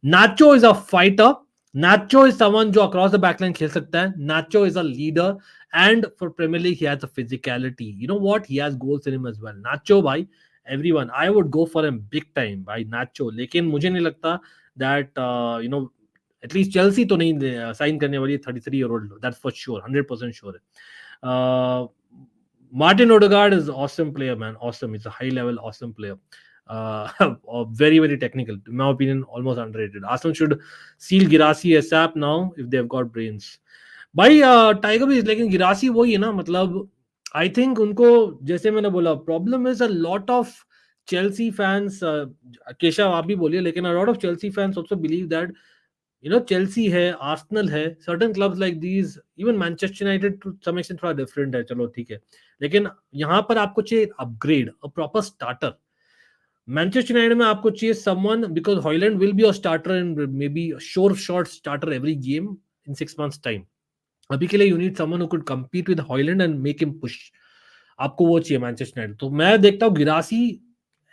Nacho is a fighter. Nacho is someone जो across the backline खेल सकता है. Nacho is a leader and for Premier League he has a physicality. You know what? He has goals in him as well. Nacho भाई, everyone, I would go for him big time भाई Nacho. लेकिन मुझे नहीं लगता that at least Chelsea तो नहीं sign करने वाली 33-year-old. That's for sure, 100% sure. Martin Odegaard is awesome player, man. Awesome. He's a high level awesome player. Very, very technical. In my opinion, almost underrated. Arsenal should seal Girassi ASAP now if they've got brains. भाई tiger भी, लेकिन गिरासी वही है ना, मतलब I think उनको, जैसे मैंने बोला, problem is a lot of Chelsea fans, Keshav आप भी बोलिए, लेकिन a lot of Chelsea fans also believe that Chelsea है, आर्सेनल है, certain clubs like these, even Manchester United to some extent थोड़ा डिफरेंट है, चलो ठीक है, लेकिन यहाँ पर आपको चाहिए upgrade, a proper starter. Manchester United में आपको चाहिए someone, because Hojlund will be a starter and may be sure shot starter every game in 6 months time. अभी के लिए you need someone who could compete with Hojlund and make him push. आपको वो चाहिए Manchester United. तो मैं देखता हूँ Guirassy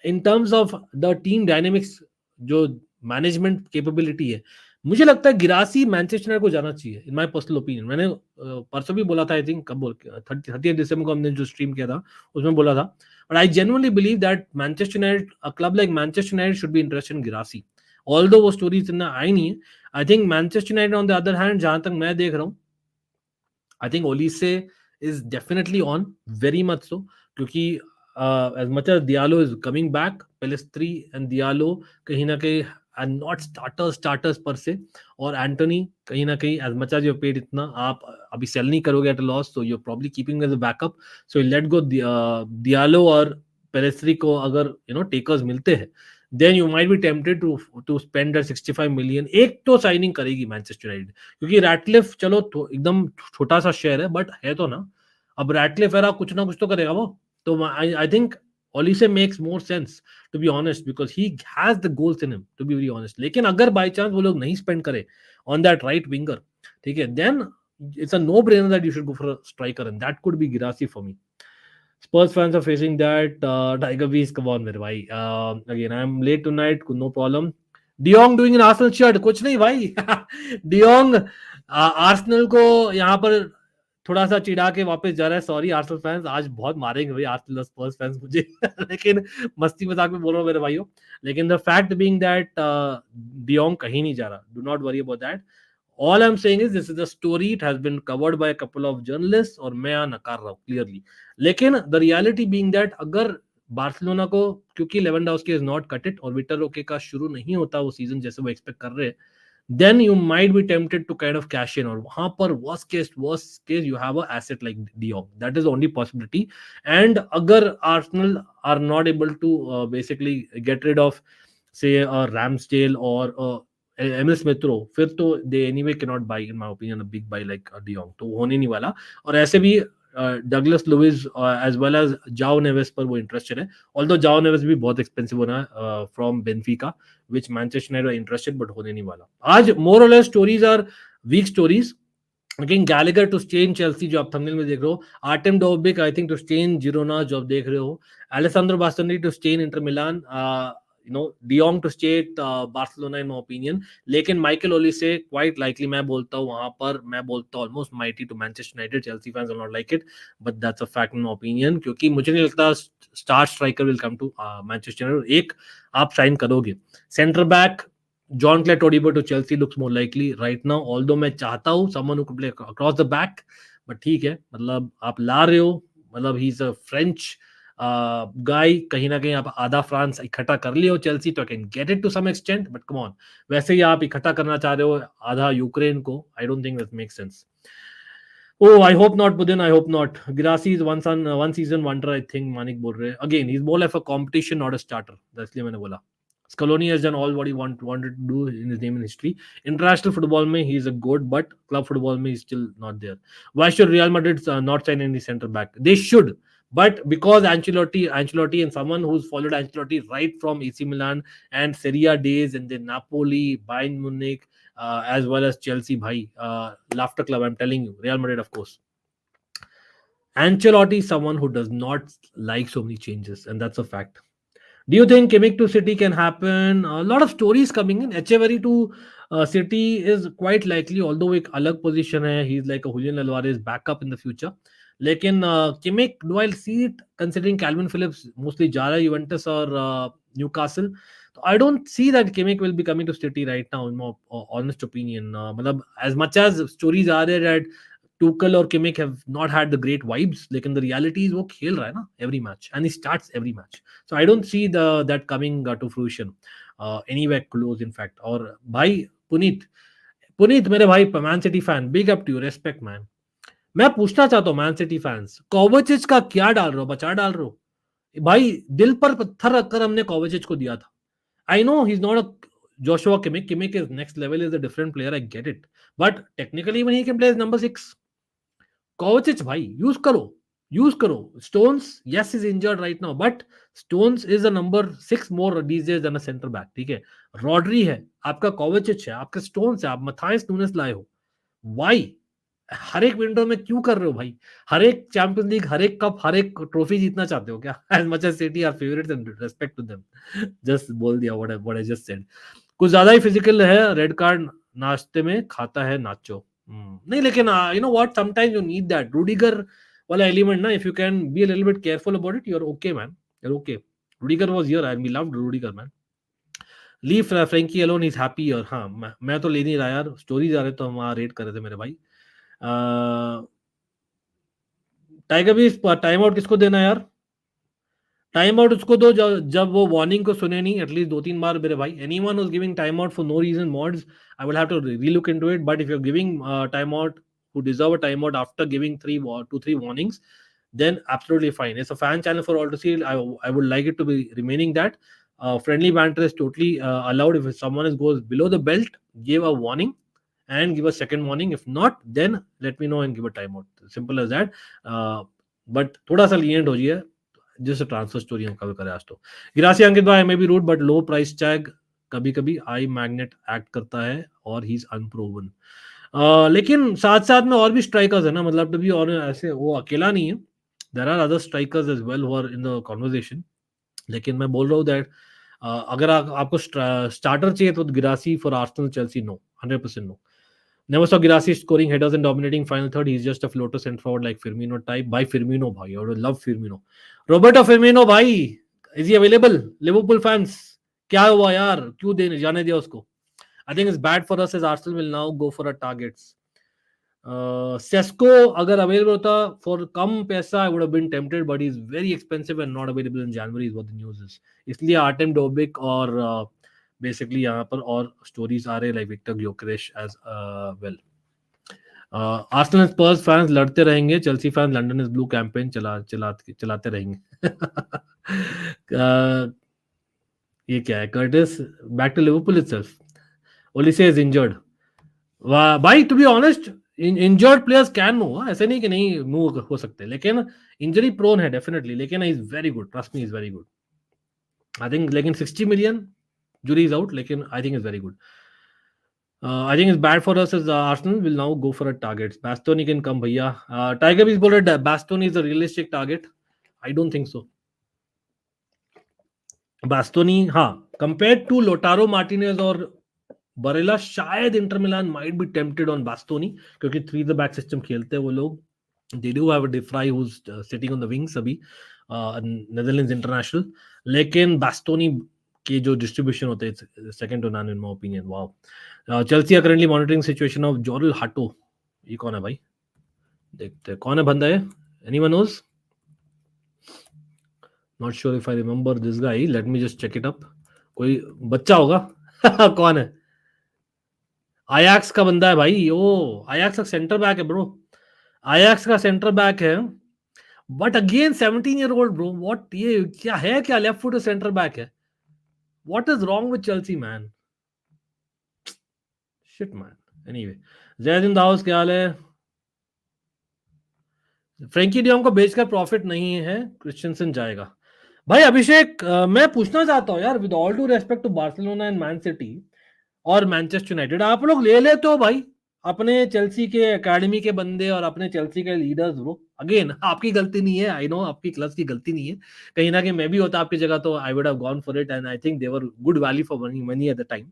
in terms of the team dynamics, जो मैनेजमेंट कैपेबिलिटी है, मुझे लगता है गिरासी मैनचेस्टर यूनाइटेड को जाना चाहिए, इन माय पर्सनल ओपिनियन. मैंने परसों भी बोला था, आई थिंक कब बोल, 30 दिसंबर को हमने जो स्ट्रीम किया था उसमें बोला था, but I genuinely believe that Manchester United, a club like Manchester United should be interested in Guirassy. Although वो स्टोरीज इतना आई नहीं है. I think Manchester United on the other hand, जहां तक मैं देख रहा हूँ, I think Olise is definitely on, very much so, क्योंकि as much as Diallo is coming back, Pelistri and Diallo कहीं ना कहीं are not starters per se, और एंटोनी कहीं ना कहीं, as much as you paid इतना, आप अभी सेल नहीं करोगे at a loss, so you're probably keeping as a backup, so you let go Diallo और Pelistri को अगर takers मिलते हैं, then you might be tempted to spend that 65 million. एक तो साइनिंग करेगी मैनचेस्टर यूनाइटेड, क्योंकि रैटक्लिफ चलो तो एकदम छोटा सा शेयर है, बट है तो ना. अब रैटक्लिफ है, कुछ ना कुछ तो करेगा वो. तो I think Olise makes more sense, to be honest, because he has the goals in him, to be very honest. लेकिन अगर बाई चांस वो लोग नहीं स्पेंड करे on that right winger, ठीक है, then it's a no brainer that you should go for a striker, and that could be Girassi for me. Spurs fans are facing that. Tiger Bees, come on मेरे भाई. Again, I'm late tonight, no problem. De Jong doing an Arsenal shirt, कुछ नहीं भाई. De Jong Arsenal को यहाँ पर थोड़ा सा चिढ़ा के वापस जा रहा है. सॉरी आर्सेनल फैंस, आज बहुत मारेंगे भाई आर्सेनल स्पर्स फैंस मुझे. लेकिन मस्ती मजाक में बोल रहा हूँ मेरे भाइयों. लेकिन the fact being that De Jong कहीं नहीं जा रहा. Do not worry about that. All I'm saying is this is a story. It has been covered by a couple of journalists, और मैं यहाँ नकार रहा हूँ clearly. लेकिन the reality being that अगर बार्सिलोना को, क्योंकि Lewandowski is not cut it और विक्टर ओके का शुरू नहीं होता वो सीजन जैसे वो एक्सपेक्ट कर रहे हैं, then you might be tempted to kind of cash in, और वहां पर worst case you have a asset like De Jong. That is the only possibility. And अगर Arsenal are not able to basically get rid of say a Ramsdale or Emile Smith Rowe, फिर तो they anyway can not buy, in my opinion, a big buy like De Jong. तो होने नहीं वाला. और ऐसे भी Douglas Luiz as well as Joao Neves पर वो इंटरेस्टेड है, ऑल्दो जाओ नेवेस भी बहुत एक्सपेंसिव होना है from Benfica, which Manchester United are interested, but होने नहीं वाला. आज मोर और less stories are weak stories. Again Gallagher to stay in Chelsea, जो आप थंबनेल में देख रहे हो. Artem Dovbyk I think to stay in Girona, जो आप देख रहे हो. Alessandro Bastoni to stay in Inter Milan. De Jong to stay at Barcelona in my opinion. लेकिन माइकल ओलिसे quite likely, मैं बोलता हूँ वहां पर, मैं बोलता हूँ almost mighty to Manchester United. Chelsea fans will not like it, but that's a fact in my opinion, क्योंकि मुझे नहीं लगता star striker will come to Manchester United. एक आप साइन करोगे. Centre back Jean-Clair Todibo to Chelsea looks more likely right now, although मैं चाहता हूँ someone who could play across the back, but ठीक है, मतलब आप ला रहे हो, मतलब he's a French गाय, कहीं ना कहीं आप आधा फ्रांस इकट्ठा कर लियो चेल्सी, तो can get it to some extent, but come on, वैसे ही आप इकट्ठा करना चाह रहे हो आधा यूक्रेन को. I don't think that makes sense. Oh, I hope not, Budin. I hope not. Girassi is one season wonder, I think. Manik बोल रहे हैं. Again, he's more like a competition, not a starter. That's इसलिए मैंने बोला. Scaloni has done all what he wanted to do in his name and history. International football में he is a good, but club football में he's still not there. Why should Real Madrid not sign any centre back? They should, but because Ancelotti and someone who's followed Ancelotti right from AC Milan and Serie A days, and then Napoli, Bayern Munich, as well as Chelsea, bhai, laughter club, I'm telling you, Real Madrid, of course. Ancelotti is someone who does not like so many changes, and that's a fact. Do you think Kimmich to City can happen? A lot of stories coming in. Echeverry to City is quite likely, although एक अलग position है. He's like a Julian Alvarez backup in the future. लेकिन Kimmich, do I see it considering Calvin Phillips mostly जा रहा है Juventus or Newcastle? So I don't see that Kimmich will be coming to City right now, in my honest opinion. मतलब as much as stories are there that Tuchel और Kimmich have not had the great vibes, लेकिन the reality is वो खेल रहा है ना every match and he starts every match. So I don't see that coming to fruition anywhere close in fact. और भाई पुनीत मेरे भाई Man City fan, big up to you, respect man. मैं पूछना चाहता हूँ मैन सिटी फैंस, कोवाचिच का क्या डाल रहे हो, बचा डाल रहे हो भाई? दिल पर पत्थर रखकर हमने कोवाचिच को दिया था. I know he's not a Joshua Kimmich. Kimmich is next level, is a different player. I get it. But technically, even he can play as number 6. Kovacic, bhai, use karo. Stones, yes, is injured right now, but Stones is a number 6 more these days than a center back. ठीक है, Rodri है, आपका Kovacic है, आपका Stones है, आप Matthias Nunes लाए हो. Why? हर एक विंडो में क्यों कर रहे हो भाई? हर एक चैंपियंस लीग, हर एक कप, हर एक ट्रॉफी जीतना चाहते हो क्या? As much as City are favourites and respect to them. Just बोल दिया व्हाट आई जस्ट सेड. कुछ ज्यादा ही फिजिकल है, रेड कार्ड नाश्ते में खाता है नाचो. नहीं, लेकिन you know what, sometimes you need that Rudiger वाला एलिमेंट ना. If you can be a little bit careful about it, you are okay man, you are okay. Rudiger was here and we loved Rudiger man. Leave Frankie alone is happy here. हाँ, मैं तो ले नहीं रहा यार, stories आ रहे तो हम वहां रेट कर रहे थे मेरे भाई. टाइगर भी टाइम आउट किसको देना यार? टाइम आउट उसको दो जब वो वार्निंग को सुने नहीं एटलीस्ट 2-3 बार मेरे भाई. Anyone who's giving time out for no reason, mods, I will have to relook into it. But if you're giving time out who deserve a time out after giving 2-3 warnings, then absolutely fine. It's a fan channel for all to see. I would like it to be remaining that. Friendly banter is totally allowed. If someone goes below the belt, give a warning and give a second warning. If not, then let me know and give a timeout. Simple as that. But थोड़ा सा lenient हो जाइए, जैसे transfer story हम कभी करें आज तो. गिरासी अंकित भाई, may be rude but low price tag कभी कभी आई मैग्नेट एक्ट करता है और ही इज अनप्रूवन. लेकिन साथ साथ में और भी स्ट्राइकर्स है ना, मतलब तो भी, और ऐसे वो अकेला नहीं है. There are other strikers as well who are in the conversation. लेकिन मैं बोल रहा हूँ दैट अगर आपको स्टार्टर चाहिए तो Guirassy for Arsenal Chelsea, no, 100% no. Never saw Girassi scoring headers and dominating final third. He's just a floater center forward like Firmino type. By Firmino, bhai. I would love Firmino. Roberto Firmino, bhai. Is he available? Liverpool fans, क्या हुआ यार? क्यों देने जाने दिया उसको? I think it's bad for us as Arsenal will now go for our targets. Sesko अगर available होता for कम पैसा, I would have been tempted, but he's very expensive and not available in January is what the news is. इसलिए Artem Dovbyk और basically यहाँ पर और stories आ रहे like Viktor Gyokeres as well. Arsenal Spurs fans लड़ते रहेंगे, Chelsea fans London is blue campaign चलाते रहेंगे. ये क्या है? Curtis back to Liverpool itself. Olise is injured. भाई to be honest, injured players can move, ऐसे नहीं कि नहीं मूव हो सकते, लेकिन इंजरी प्रोन है डेफिनेटली. लेकिन is very good, trust me, is very good. I think लेकिन 60 million jury is out, lekin I think it's very good. I think it's bad for us as Arsenal will now go for a target. Bastoni can come, bhaiya. Tiger is बोल रहा है Bastoni is a realistic target. I don't think so. Bastoni, हाँ, compared to Lautaro Martinez और Barella, शायद Inter Milan might be tempted on Bastoni क्योंकि 3 the back system खेलते हैं वो लोग. They do have a De Vrij who's sitting on the wings अभी, Netherlands international. लेकिन Bastoni के जो डिस्ट्रीब्यूशन होते हैं second to none in my opinion. Wow. Chelsea are currently monitoring situation of Jorrel Hato. ये कौन है भाई? देखते हैं कौन है बंदा है. Anyone knows? Not sure if I remember this guy. Let me just check it up. कोई बच्चा होगा. कौन है? आयाक्स का बंदा है भाई. ओ, आयाक्स का सेंटर बैक है ब्रो. आयाक्स का सेंटर बैक है, but again 17-year-old bro. What, ये क्या है? क्या लेफ्ट फुट सेंटर बैक है? What is wrong with Chelsea, man? Shit, man. Anyway, Zaid in the house, क्या हाल है? फ्रेंकी डियोंग को बेचकर प्रॉफिट नहीं है, क्रिश्चियनसन जाएगा. भाई अभिषेक, मैं पूछना चाहता हूँ यार, with all due respect to Barcelona and Man City और मैनचेस्टर यूनाइटेड, आप लोग ले लेते हो भाई अपने चेल्सी के एकेडमी के बंदे और अपने चेल्सी के लीडर्स ब्रो. अगेन आपकी गलती नहीं है, आई नो आपकी क्लब्स की गलती नहीं है. कहीं ना कहीं मैं भी होता आपकी जगह तो I would have gone for it and I think they were good value for money at the time.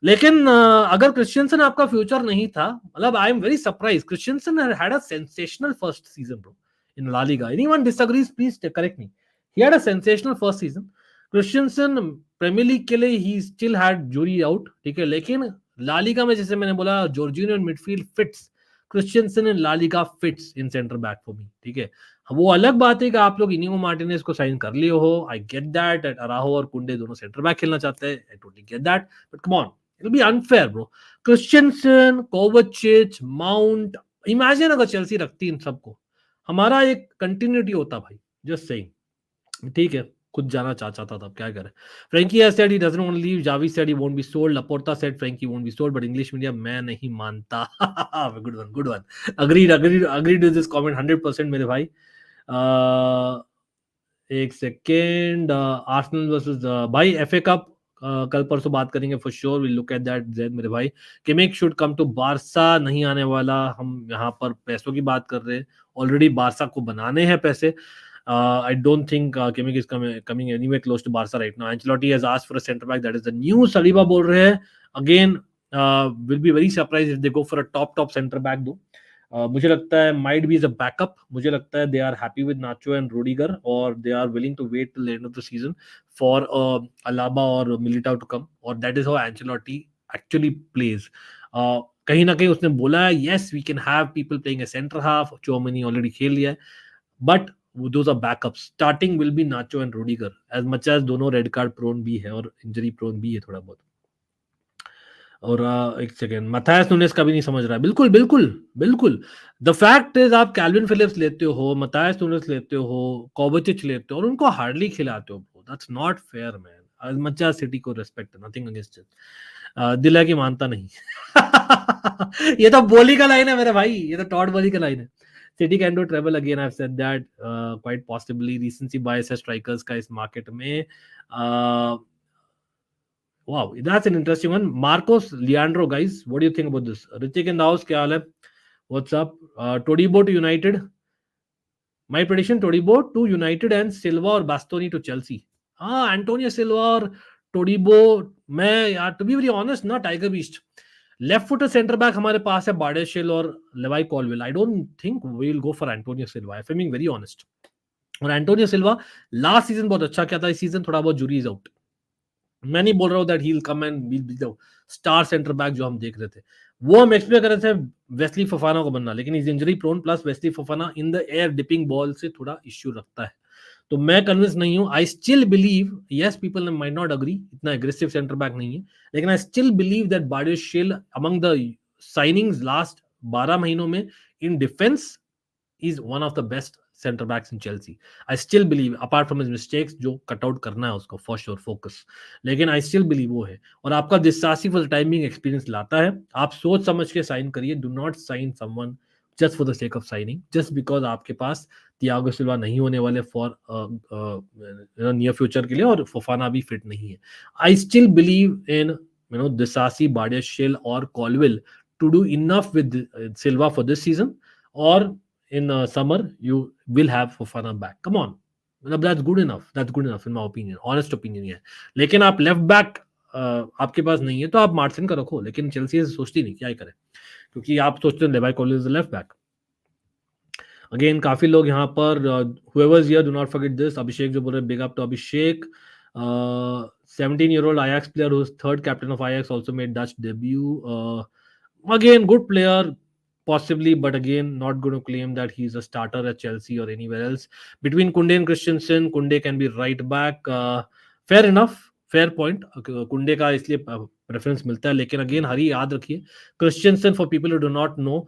लेकिन अगर क्रिश्चियनसन आपका फ्यूचर नहीं था, मतलब I am very surprise. Christensen had a sensational first season bro in La Liga. Anyone disagrees please correct me. He had a sensational first season. Christensen Premier League के लिए he still had jury out, ठीक है, लेकिन La Liga में जैसे मैंने बोला Jorginho midfield fits. Christensen in La Liga fits in centre back for me, ठीक है। वो अलग बात है कि आप लोग इनिगो मार्टिनेज को साइन कर लिए हो, आई गेट दैट, अराहो और कुंडे दोनों सेंटर बैक खेलना चाहते हैं, I totally get that, but come on, it will be unfair bro. Christiansen, कोवाचिच, mount, imagine अगर चेल्सी रखती इन सबको, हमारा एक कंटिन्यूटी होता भाई, जस्ट सेइंग, ठीक है। खुद जाना चाहता था, अब क्या करे। Frankie has said he doesn't want to leave. Javi said he won't be sold. Laporta said Frankie won't be sold, but English media मैं नहीं मानता। good one, good one. Agreed with this comment 100% मेरे भाई। एक second, Arsenal versus भाई FA Cup कल परसों बात करेंगे for sure, will look at that Zaid मेरे भाई। Kimmich should come to Barca, नहीं आने वाला, हम यहाँ पर पैसों की बात कर रहे हैं, ऑलरेडी बारसा को बनाने हैं पैसे। I don't think Kimmich is coming anywhere close to Barca right now. Ancelotti has asked for a centre back. That is the news. Saliba बोल रहे हैं. Again, will be very surprised if they go for a top centre back though. मुझे लगता है might be as a backup. मुझे लगता है they are happy with Nacho and Rudiger, or they are willing to wait till the end of the season for Alaba or Militao to come. Or that is how Ancelotti actually plays. कहीं ना कहीं उसने बोला है yes we can have people playing a centre half. Chouameni already खेल लिया है, but those are backups. Starting will be Nacho and Rudiger, as much as दोनों रेड कार्ड प्रोन भी है और इंजरी प्रोन भी है थोड़ा बहुत। और एक सेकेंड, मैथायस नुनेस का भी नहीं समझ रहा है। बिल्कुल बिल्कुल बिल्कुल, द फैक्ट इज आप कैल्विन फिलिप्स लेते हो, मैथायस नुनेस लेते हो, कोवाचिच लेते हो और उनको हार्डली खिलाते हो bro, that's not fair man. as much as city को रिस्पेक्ट, नथिंग अगेंस्ट इट, दिल है कि मानता नहीं। ये तो बोली का लाइन है मेरे भाई, ये तो टॉड बोली का लाइन है। City can do treble again. I've said that quite possibly. Recency bias है strikers का इस market में. Wow, that's an interesting one. Marcos Leandro, guys, what do you think about this? Ritik in the house, क्या हाल है? What's up? Todibo to United. My prediction: Todibo to United and Silva और Bastoni to Chelsea. हाँ, Antonio Silva और Todibo, मैं यार to be very honest ना, Tiger Beast. Left footer centre back हमारे पास है बार्डेशिल और Levi Colwill. I don't think we will go for Antonio Silva, I am being very honest. और एंटोनियो सिल्वा लास्ट सीजन बहुत अच्छा किया था, इस सीजन थोड़ा बहुत जुरी इज आउट। मैं नहीं बोल रहा हूँ that he will come and be the star centre back जो हम देख रहे थे, वो हम एक्सपेक्ट कर रहे थे वेस्ली फोफाना को बनना, लेकिन is injury prone, plus Wesley Fofana in the air dipping ball से थोड़ा इश्यू रखता है, तो मैं कन्विंस नहीं हूं। I still believe, yes people might not agree, इतना एग्रेसिव सेंटर बैक नहीं है, लेकिन I still believe that Badiashile among the signings last 12 महीनों में in defence is one of the best centre backs in Chelsea. I still believe, apart from his mistakes जो cut out करना है उसको for sure focus, लेकिन I still believe वो है। और आपका decisive for the timing experience लाता है, आप सोच समझ के साइन करिए, do not sign someone just for the sake of signing, just because आपके पास थियागो सिल्वा नहीं होने वाले फॉर नियर फ्यूचर के लिए और फोफाना भी फिट नहीं है। आई still believe in Disasi, Badiashile और Colwill to do enough with Silva for this season, और in summer you will have Fofana back. Come on, मतलब that's good enough in my opinion, honest opinion ये है। लेकिन आप left back आपके पास नहीं है तो आप मार्टिन का रखो, लेकिन चेल्सी सोचती नहीं क्या ही करे, क्योंकि आप सोचते हैं लेवाई कॉलेज लेफ्ट बैक। अगेन काफी लोग यहाँ पर whoever's here, do not forget this. अभिषेक जो बोल रहे, big up to Abhishek. 17-year-old Ajax player who's third captain of Ajax also made Dutch debut. Again, good player possibly, but again not going to claim that he's a starter at Chelsea or anywhere else. Between Kunde and Christensen, Kunde can be right back. Fair enough, fair point, कुंडे का इसलिए preference मिलता है, लेकिन again हरी याद रखिए, Christensen for people who do not know,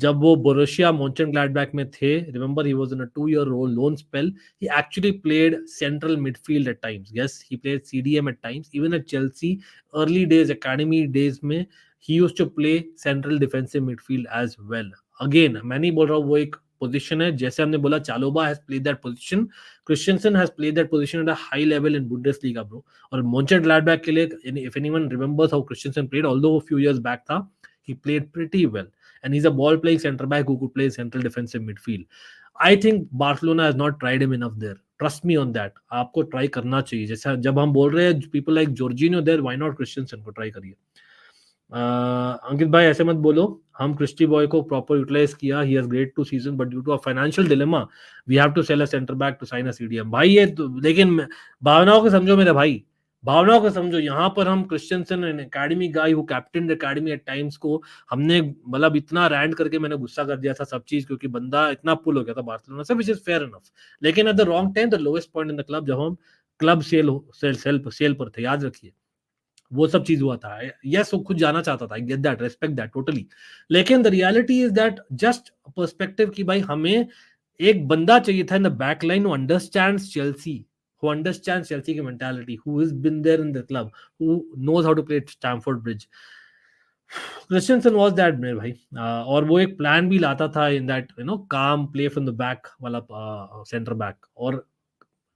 जब वो बोरुसिया मॉन्चेनग्लाडबैक में थे, remember he was in a 2-year loan spell, he actually played central midfield at times, yes he played CDM at times, even at Chelsea early days, academy days में he used to play central defensive midfield as well. Again मैं नहीं बोल रहा हूँ वो एक position है, जैसे हमने बोला चालोबा has played that position, Christiansen has played that position at a high level in Bundesliga bro. और मॉन्चेनग्लाडबैक के लिए, if anyone remembers how Christiansen played, although वो फ्यू इयर्स बैक था, he played pretty well and he's a ball playing center back who could play central defensive midfield. I think Barcelona has not tried him enough there, trust me on that. आपको try करना चाहिए, जैसे जब हम बोल रहे हैं people like Jorginho there, why not Christensen को ट्राई करिए। अंकित भाई ऐसे मत बोलो, हम क्रिस्टी बॉय को प्रॉपर यूटिलाइज किया, he has great two season, but due to a financial dilemma we have to sell a centre back to sign a CDM. भाई ये तो, लेकिन भावनाओं को समझो मेरे भाई, भावनाओं को समझो। यहाँ पर हम Christensen an academy guy who captain academy at times को हमने मतलब इतना रैंट करके मैंने गुस्सा कर दिया था सब चीज, क्योंकि बंदा इतना पुल हो गया था बार्सिलोना से, विच इज फेयर इनफ। लेकिन at the wrong time, the lowest point in the club, जब हम क्लब सेल पर थे, याद रखिए वो सब चीज हुआ था। यस, वो खुद जाना चाहता था, I get that, respect that totally. लेकिन the reality is that just perspective की भाई हमें एक बंदा चाहिए था in the back line who understands Chelsea, who understands Chelsea की mentality, who has been there in the club, who knows how to play at Stamford Bridge. Christiansen was that मेरे भाई। और वो एक प्लान भी लाता था इन दैट काम प्ले फ्रॉम द बैक वाला सेंटर बैक। और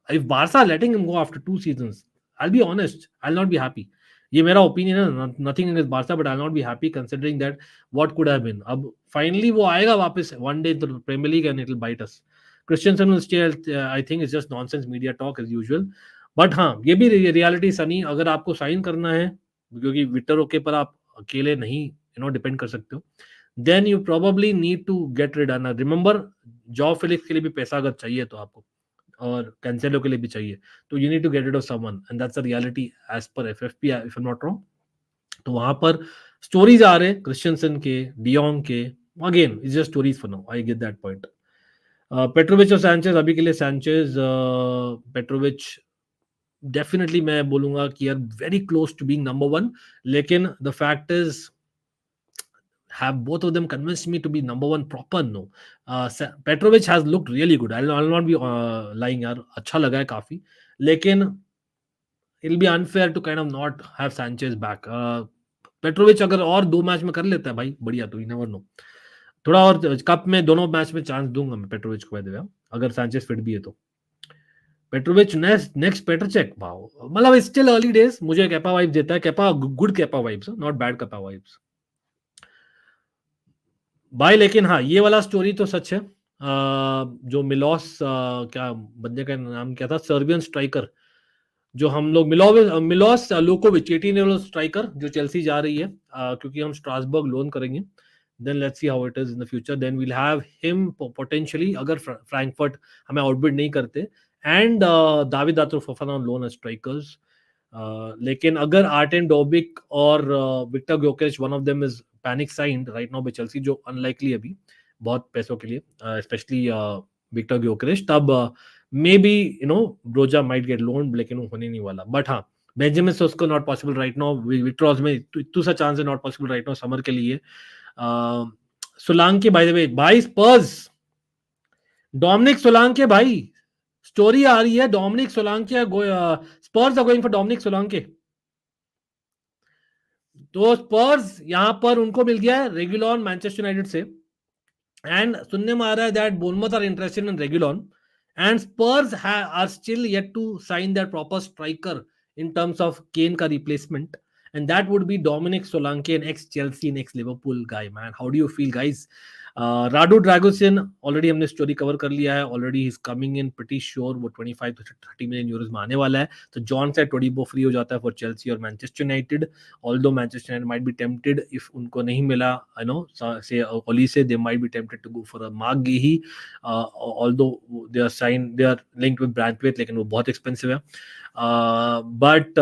if Barca are letting him go after 2 seasons, I'll be honest, I'll not be happy. ये मेरा ओपिनियन है, nothing against Barca, but I'll not be happy considering that what could have been. अब finally वो आएगा वापस one day to the Premier League and it'll bite us. Christensen will stay. I think it's just nonsense media talk as usual. But हाँ, ये भी reality Sunny, अगर आपको sign करना है, क्योंकि विक्टर ओके पर आप अकेले नहीं डिपेंड कर सकते हो, then you probably need to get rid. And remember, jaw Felix के लिए भी पैसा अगर चाहिए तो आपको, और कैंसेलो के लिए भी चाहिए, तो you need to get rid of someone, and that's the reality as per FFP, if I am not wrong. तो वहां पर स्टोरीज आ रहे क्रिश्चियनसन के, डियोंग के, again it's just stories for now, I get that point. Petrovich और Sanchez, अभी के लिए सैंचेज, पेट्रोविच डेफिनेटली मैं बोलूंगा कि यार very close to being number 1, लेकिन the fact is have both of them convinced me to be number 1 proper? No. Petrovic has looked really good. I'll not be lying यार, अच्छा लगा है काफी, लेकिन it'll be unfair to kind of not have Sanchez back. Petrovich अगर और 2 match में कर लेता है भाई, बढ़िया, तो यू नेवर नो, थोड़ा और कप में दोनों मैच में चांस दूंगा मैं पेट्रोविच को, बाय अगर सैंचेज फिट भी है तो। Petrovic next Petr Cech, wow, मतलब स्टिल अर्ली डेज, मुझे केपा वाइब्स देता है, Kepa good Kepa vibes, not bad Kepa vibes भाई। लेकिन हाँ, ये वाला स्टोरी तो सच है। जो मिलोस, क्या बंदे का नाम क्या था, सर्बियन स्ट्राइकर, जो हम लोग Milos Lukovic, 18 year old striker, जो चेल्सी जा रही है, क्योंकि हम स्ट्रासबर्ग लोन करेंगे, then let's see how it is in the future, then we'll have him potentially, अगर फ्रैंकफर्ट हमें आउटबिड नहीं करते, and David Datro Fofana on loan as strikers. लेकिन अगर आर्टेम डोबिक और Viktor Gyokeres, one of them is panic signed right now by Chelsea, जो unlikely अभी बहुत पैसों के लिए, स्पेशली विक्टर ग्योकेरेस, तब maybe Broja might get loan, लेकिन वो होने नहीं वाला। बट हाँ, Benjamin Sesko not possible right now, Victor Osimhen इतना सा चांस है not possible right now summer के लिए। सोलांके, बाय द वे भाई, स्पर्स, डोमिनिक सोलांके भाई, स्टोरी आ रही है, Dominic Solanke, Spurs are going for Dominic Solanke. तो स्पर्स यहां पर उनको मिल गया है रेगुलॉन मैनचेस्टर यूनाइटेड से, एंड सुनने में आ रहा है that Bournemouth are interested in Reguilon, and Spurs are still yet to sign that proper striker in terms of Kane का replacement, and that would be Dominic Solanke, an ex-Chelsea and ex-Liverpool guy. Man, how do you feel, guys? Radu Dragusin already हमने story cover कर लिया है, already he is coming in pretty sure, वो 25 to 30 million euros में आने वाला है। तो जॉन से टोडिबो फ्री हो जाता है फॉर चेल्सी और Manchester United, although Manchester United might be tempted, if उनको नहीं मिला say Olise, they might be tempted to go for a Marc Guehi, although they are linked with Branthwaite, लेकिन वो बहुत एक्सपेंसिव है। But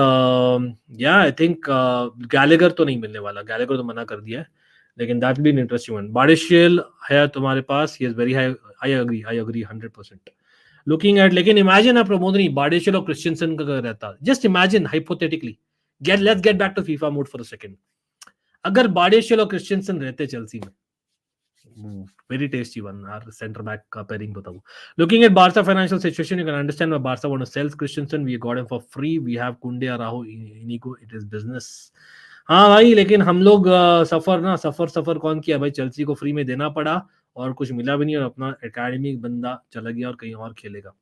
yeah I think Gallagher तो नहीं मिलने वाला, गैलेगर तो मना कर दिया है, लेकिन that be an interesting one. Badiashile है तुम्हारे पास, he is very high, I agree 100%। Looking at, लेकिन इमेजिन आप प्रमोदनी बारिशियल और क्रिश्चियनसन का रहता, just imagine hypothetically, let's get back to FIFA mode for a second, अगर बारिशियल और क्रिश्चियनसन रहते चेल्सी में, very tasty one, our center back pairing बताऊं। Looking at Barca financial situation, you can understand why Barca want to sell Christensen. We got him for free. We have Kunde, Araujo, Inigo. It is business. हाँ भाई, लेकिन हम लोग सफर कौन किया भाई, Chelsea को फ्री में देना पड़ा और कुछ मिला भी नहीं, और अपना एकेडमी बंदा चला गया और कहीं और खेलेगा।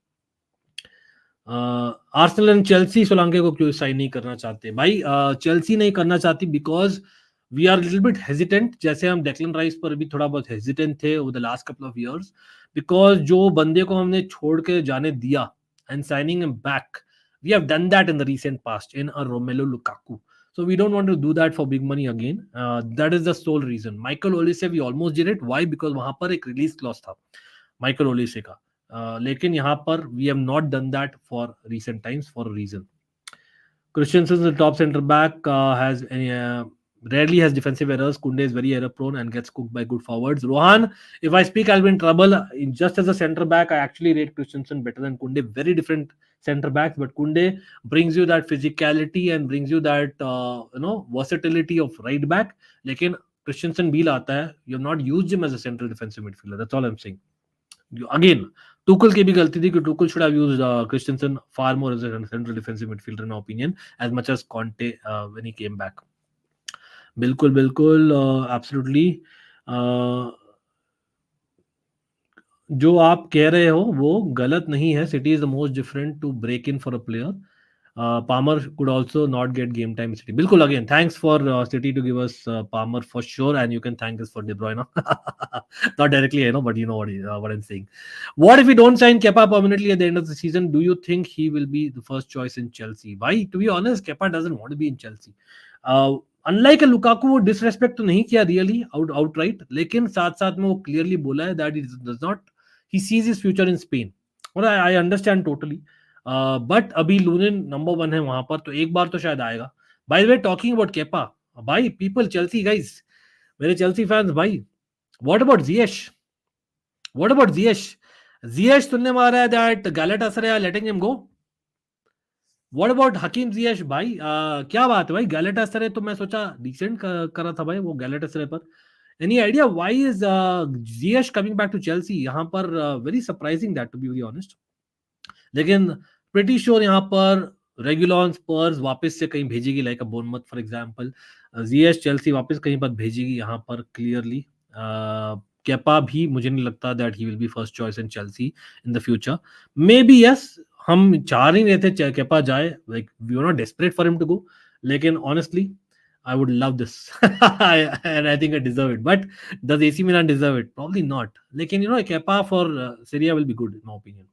आर्सेनल एंड चेल्सी सोलांके को क्यों साइन नहीं करना चाहते भाई? चेल्सी नहीं करना चाहती because we are little bit hesitant, जैसे हम डेक्लन राइस पर भी थोड़ा बहुत हेजिटेंट थे over the last couple of years, because जो बंदे को हमने छोड़ के जाने दिया and signing him back, we have done that in the recent past in a Romelu Lukaku, so we don't want to do that for big money again. That is the sole reason. Michael Olise, we almost did it. Why? Because वहां पर एक release clause था Michael Olise का, लेकिन यहाँ पर we have not done that for recent times for a reason. Christensen's the top centre back, has rarely has defensive errors. Kunde is very error prone and gets cooked by good forwards. Rohan, if I speak, I'll be in trouble. Just as a centre back, I actually rate Christensen better than Kunde. Very different centre backs, but Kunde brings you that physicality and brings you that versatility of right back. Lekin Christensen bhi laata hai. You have not used him as a central defensive midfielder. That's all I'm saying. Again, Tuchel की भी गलती थी कि Tuchel should have used Christensen far more as a central defensive midfielder in my opinion, as much as Conte when he came back. बिल्कुल बिल्कुल absolutely. जो आप कह रहे हो वो गलत नहीं है. City is the most different to break in for a player. Palmer could also not get game time in City. बिल्कुल, again, thanks for City to give us Palmer for sure, and you can thank us for De Bruyne. Not directly, but you know what I'm saying. What if we don't sign Kepa permanently at the end of the season? Do you think he will be the first choice in Chelsea? Why? To be honest, Kepa doesn't want to be in Chelsea. Unlike a Lukaku, वो disrespect तो नहीं किया really outright, लेकिन साथ साथ में वो clearly बोला है that he sees his future in Spain. और I understand totally. बट अभी लूनिन नंबर 1 है वहां पर, तो एक बार तो शायद आएगा. By the way, talking about Kepa, भाई, पीपल, चेल्सी गाइस, मेरे चेल्सी फैंस भाई, व्हाट अबाउट जियेश तुमने मारा है that Galatasaray are letting him go. What about Hakim Ziyech भाई, क्या बात है भाई. गैलेटासराय तो मैं सोचा डिसेंट करा था भाई वो गैलेटासराय पर. Any idea why is Ziyech coming back to Chelsea? यहाँ पर very surprising that, to be very honest. लेकिन प्रीटी श्योर यहाँ पर रेगुलॉन स्पर्स वापस से कहीं भेजेगी, like a Bournemouth for example. Ziyech Chelsea वापस कहीं पर भेजेगी यहाँ पर क्लियरली. केपा भी मुझे नहीं लगता that he will be first choice in Chelsea in the future. Maybe yes, हम चाह ही नहीं थे केपा जाए, like we are not desperate for him to go, लेकिन honestly I would love this. And I think I deserve it. But does AC Milan deserve it? Probably not. लेकिन Kepa for Serie A will be good in my opinion.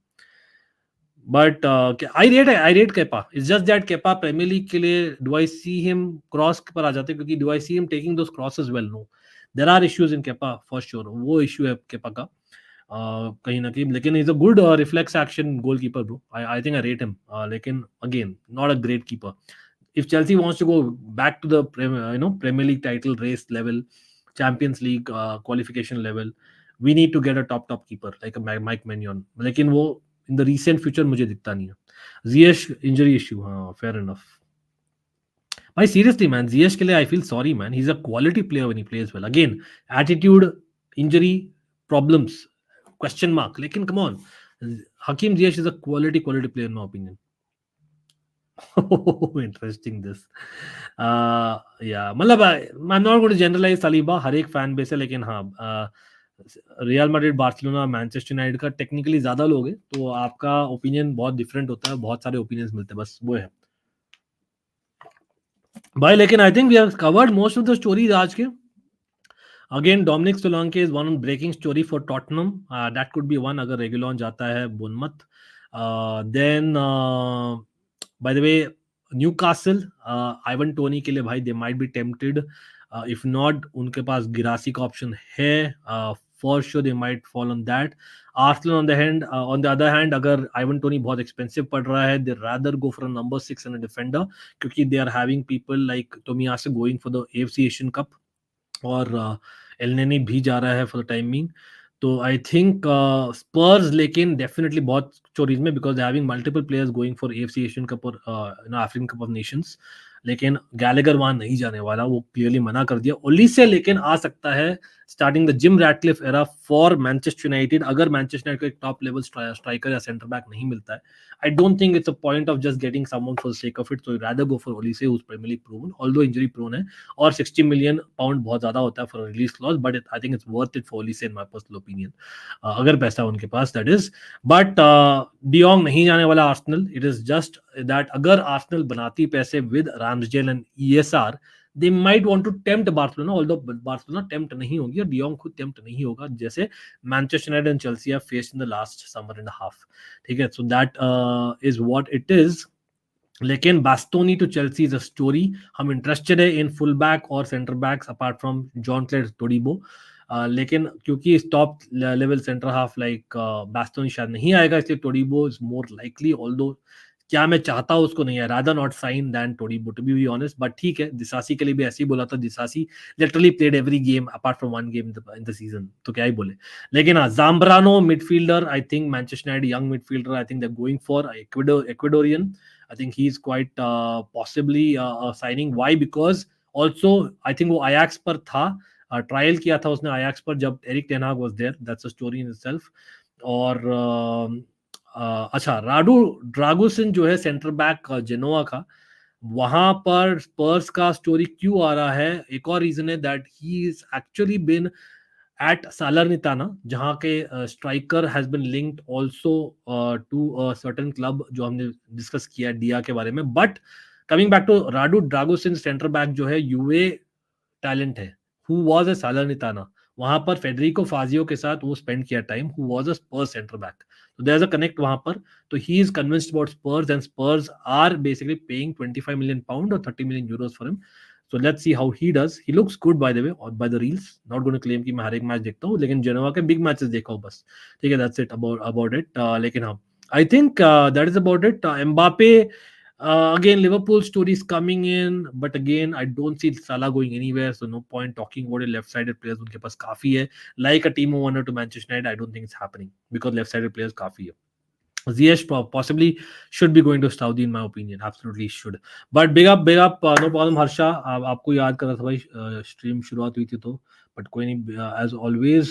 But I rate Kepa. It's just that Kepa Premier League के लिए, do I see him cross पर आ जाते, क्योंकि do I see him taking those crosses well? No. There are issues in Kepa for sure. वो issue है Kepa का कहीं ना कहीं, लेकिन he's a good reflex action goalkeeper, bro. I think I rate him. लेकिन again, not a great keeper. If Chelsea wants to go back to the Premier League title race level, Champions League qualification level, we need to get a top keeper like a Mike Maignan. लेकिन वो in the recent future मुझे दिखता नहीं है. Ziyech injury issue, हाँ, fair enough. भाई seriously man, Ziyech के लिए I feel sorry man. He's a quality player when he plays well. Again, attitude, injury, problems, question mark. लेकिन come on, Hakim Ziyech is a quality player in my opinion. Interesting this. Yeah, मतलब I'm not going to generalize Saliba, हर एक fan base है, लेकिन हाँ, real Madrid, Barcelona, Manchester United का technically ज्यादा लोग हैं, तो आपका ओपिनियन बहुत डिफरेंट होता है, बहुत सारे ओपिनियंस मिलते हैं, बस वो है भाई. लेकिन I think we have covered most of the stories आज के. Again, Dominic Solanke is one breaking story for Tottenham. That could be one अगर रेगुलॉन जाता है Bournemouth. Then by the way, Newcastle, Ivan Toney के लिए भाई, they might be tempted. If not, उनके पास गिरासी का ऑप्शन है. For sure they might fall on that. Arsenal on the other hand, अगर Ivan Toney बहुत expensive पड़ रहा है, they rather go for a number 6 and a defender, क्योंकि they are having people like Tomiyasu going for the AFC Asian Cup, और एलनेनी भी जा रहा है for the time being. तो I think Spurs लेकिन definitely बहुत स्टोरीज में, because they are having multiple players going for AFC Asian Cup और African Cup of Nations. लेकिन गैलेगर वहां नहीं जाने वाला, वो क्लियरली मना कर दिया. ओलिसे लेकिन आ सकता है starting the Jim Ratcliffe era for Manchester United, अगर मैनचेस्टर यूनाइटेड को एक टॉप लेवल स्ट्राइकर या सेंटर बैक नहीं मिलता है. I don't think it's a point of just getting someone for the sake of it, so rather go for Olise, who is premierly proven, although injury prone है, और 60 million pound बहुत ज्यादा होता है for release clause, but I think it's worth it for Olise in my personal opinion, अगर पैसा उनके पास, दैट इज. बट डियोंग नहीं जाने वाला Arsenal. It is just that अगर आर्सेनल बनाती पैसे with Ramsdale and ESR, they might want to tempt Barcelona, although Barcelona tempt नहीं होगी और डियोंग खुद tempt नहीं होगा, जैसे Manchester United and Chelsea have faced in the last summer and a half. ठीक है, so that is what it is. लेकिन Bastoni to Chelsea is a story. हम इंटरेस्टेड है इन फुल बैक और centre backs apart from Jean Clair Todibo, लेकिन क्योंकि इस top level centre half like Bastoni शायद नहीं आएगा, इसलिए Todibo is more likely, although क्या मैं चाहता हूँ उसको नहीं है, rather not sign than Todibo to be honest, but ठीक है, दिसासी के लिए भी ऐसे ही बोला था, Disasi literally played every game apart from one game in the season, तो क्या ही बोले। लेकिन हाँ, Zambrano midfielder, I think Manchester United young midfielder, I think they going for Ecuadorian. I think he is quite possibly signing. Why? Because also I think वो Ajax पर था, trial किया था उसने Ajax पर जब Erik ten Hag was there, that's a story in itself. और अच्छा, राडू ड्रागुसिन जो है सेंटर बैक जेनोआ का, वहां पर स्पर्स का स्टोरी क्यों आ रहा है, एक और रीजन है that he is actually been at Salernitana, जहां के striker has been linked also to a certain club, जो हमने डिस्कस किया डिया के बारे में। But coming back to Radu Dragusin, centre back जो है यूए टैलेंट है, हु वाज अ सालरनिताना, वहां पर फेडरिको फाजियो के साथ वो स्पेंड किया time, who was a Spurs centre back, तो देयर इज अ कनेक्ट वहां पर। तो he is convinced about Spurs and Spurs are basically paying 25 million pound और 30 million euros for him. So let's see how he does. He looks good by the way, or by the reels. Not going to claim कि मैं हर एक match देखता हूँ, लेकिन जेनोवा के big matches देखा हूँ बस, ठीक है, that's it about it. लेकिन हाँ, I think that is about it. Mbappe, again Liverpool story is coming in, but again I don't see Salah going anywhere, so no point talking about it. Left-sided players उनके पास काफी है, like a Timo Werner to Manchester United. I don't think it's happening because left-sided players काफी है. Ziyech possibly should be going to Saudi in my opinion, absolutely should. But big up, no problem Harsha, आपको याद कर रहा था भाई, stream शुरुआत हुई थी तो, बट कोई नहीं, as always।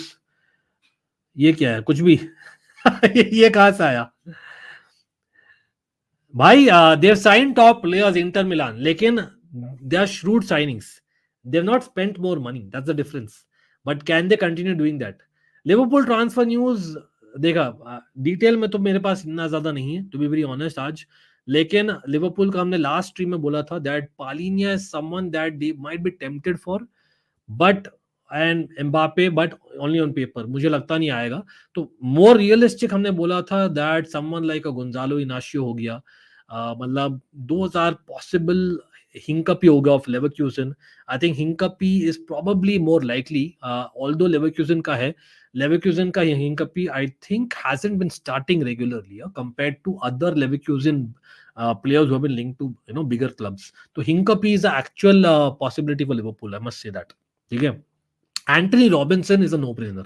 ये क्या है, कुछ भी ये कहाँ से आया भाई? They've sign top players Inter Milan, लेकिन they are shrewd signings, they have not spent more money, that's the difference, but can they continue doing that? Liverpool transfer news देखा, डिटेल में तो मेरे पास इतना ज्यादा नहीं है टू बी वेरी ऑनेस्ट आज, लेकिन लिवरपूल का हमने लास्ट स्ट्रीम में बोला था that Palhinha is someone that they might be tempted for, but and Mbappe, but only on paper, मुझे लगता नहीं आएगा। तो मोर रियलिस्टिक हमने बोला था that someone like a Goncalo Inacio हो गया, मतलब 2000 पॉसिबल, हिंकपी होगा of Leverkusen. I think Hincapie is probably more likely, although Leverkusen का है, लेवरक्यूजन का Hincapie I think hasn't been starting regularly compared to other Leverkusen players who have been linked to bigger clubs. तो हिंकपी is the actual possibility for Liverpool, I must say that. ठीक है, Antonee Robinson is a no brainer,